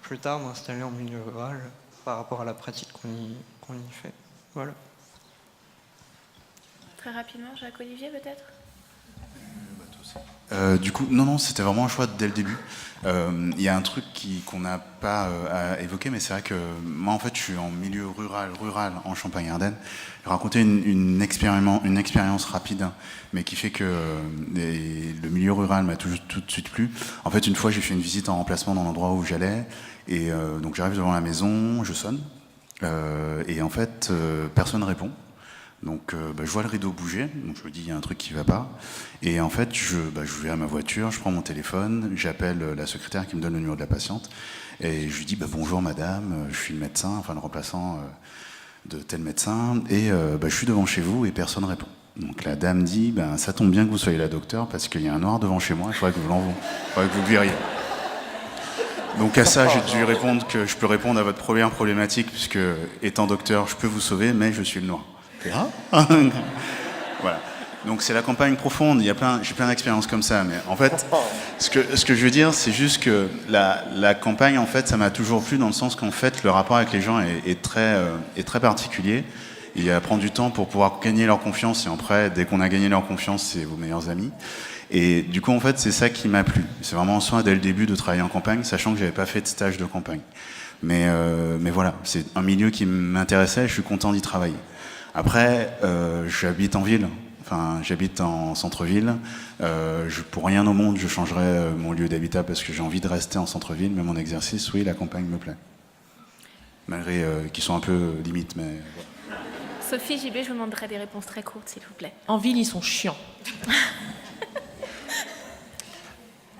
plus tard m'installer en milieu rural par rapport à la pratique qu'on y fait. Voilà. Très rapidement, Jacques-Olivier peut-être ? Du coup, non, c'était vraiment un choix dès le début. Il y a un truc qu'on n'a pas évoqué, mais c'est vrai que moi, en fait, je suis en milieu rural en Champagne-Ardenne. Je vais raconter une expérience rapide, mais qui fait que le milieu rural m'a tout de suite plu. En fait, une fois, j'ai fait une visite en remplacement dans l'endroit où j'allais, et donc j'arrive devant la maison, je sonne, et en fait, personne ne répond. Donc je vois le rideau bouger, donc je me dis il y a un truc qui va pas. Et en fait, je vais à ma voiture, je prends mon téléphone, j'appelle la secrétaire qui me donne le numéro de la patiente, et je lui dis bonjour madame, je suis le médecin, enfin le remplaçant de tel médecin, et je suis devant chez vous et personne ne répond. Donc la dame dit ça tombe bien que vous soyez là docteur, parce qu'il y a un noir devant chez moi, il faudrait que vous le viriez. Donc à ça, j'ai dû répondre que je peux répondre à votre première problématique, puisque étant docteur, je peux vous sauver, mais je suis le noir. Voilà. Donc c'est la campagne profonde, j'ai plein d'expériences comme ça, mais en fait, ce que je veux dire, c'est juste que la campagne, en fait, ça m'a toujours plu dans le sens qu'en fait, le rapport avec les gens est très particulier. Il prend du temps pour pouvoir gagner leur confiance, et après, dès qu'on a gagné leur confiance, c'est vos meilleurs amis. Et du coup, en fait, c'est ça qui m'a plu. C'est vraiment un soin dès le début de travailler en campagne, sachant que j'avais pas fait de stage de campagne. Mais voilà, c'est un milieu qui m'intéressait et je suis content d'y travailler. Après, j'habite en ville, j'habite en centre-ville. Pour rien au monde, je changerais mon lieu d'habitat parce que j'ai envie de rester en centre-ville, mais mon exercice, oui, la campagne me plaît. Malgré qu'ils sont un peu limites, mais... Voilà. Sophie, JB, je vous demanderai des réponses très courtes, s'il vous plaît. En ville, ils sont chiants.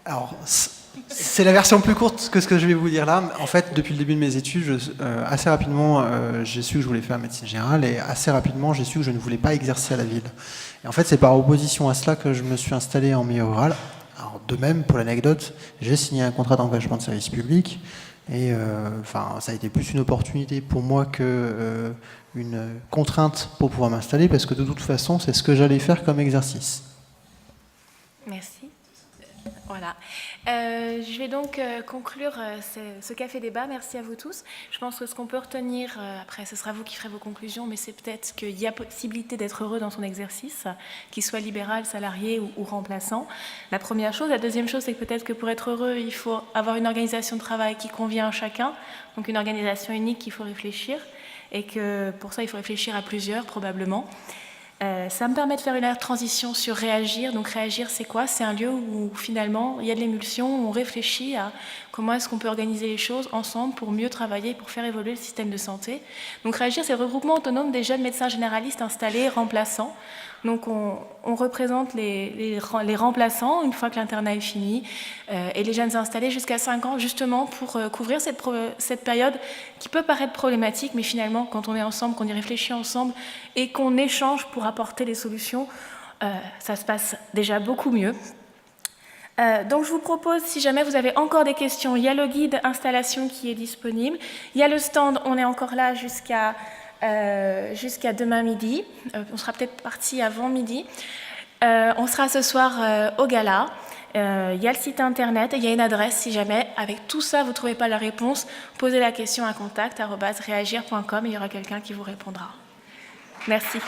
Alors, c'est la version plus courte que ce que je vais vous dire là. En fait, depuis le début de mes études, assez rapidement, j'ai su que je voulais faire médecine générale, et assez rapidement, j'ai su que je ne voulais pas exercer à la ville. Et en fait, c'est par opposition à cela que je me suis installé en milieu rural. Alors, de même, pour l'anecdote, j'ai signé un contrat d'engagement de service public, et ça a été plus une opportunité pour moi que une contrainte pour pouvoir m'installer, parce que de toute façon, c'est ce que j'allais faire comme exercice. Merci. Voilà. Je vais donc conclure ce café débat. Merci à vous tous. Je pense que ce qu'on peut retenir, après ce sera vous qui ferez vos conclusions, mais c'est peut-être qu'il y a possibilité d'être heureux dans son exercice, qu'il soit libéral, salarié ou remplaçant. La première chose. La deuxième chose, c'est que peut-être que pour être heureux, il faut avoir une organisation de travail qui convient à chacun, donc une organisation unique qu'il faut réfléchir, et que pour ça, il faut réfléchir à plusieurs, probablement. Ça me permet de faire une transition sur Réagir. Donc Réagir, c'est quoi? C'est un lieu où finalement il y a de l'émulsion, où on réfléchit à comment est-ce qu'on peut organiser les choses ensemble pour mieux travailler, pour faire évoluer le système de santé. Donc Réagir, c'est le regroupement autonome des jeunes médecins généralistes installés, remplaçants. Donc on représente les remplaçants une fois que l'internat est fini et les jeunes installés jusqu'à 5 ans justement pour couvrir cette période qui peut paraître problématique, mais finalement quand on est ensemble, qu'on y réfléchit ensemble et qu'on échange pour apporter des solutions, ça se passe déjà beaucoup mieux. Donc je vous propose, si jamais vous avez encore des questions, il y a le guide installation qui est disponible, il y a le stand, on est encore là jusqu'à demain midi. On sera peut-être parti avant midi. On sera ce soir au gala. Il y a le site internet et il y a une adresse si jamais, avec tout ça, vous ne trouvez pas la réponse, posez la question à contact@reagir.com et il y aura quelqu'un qui vous répondra. Merci.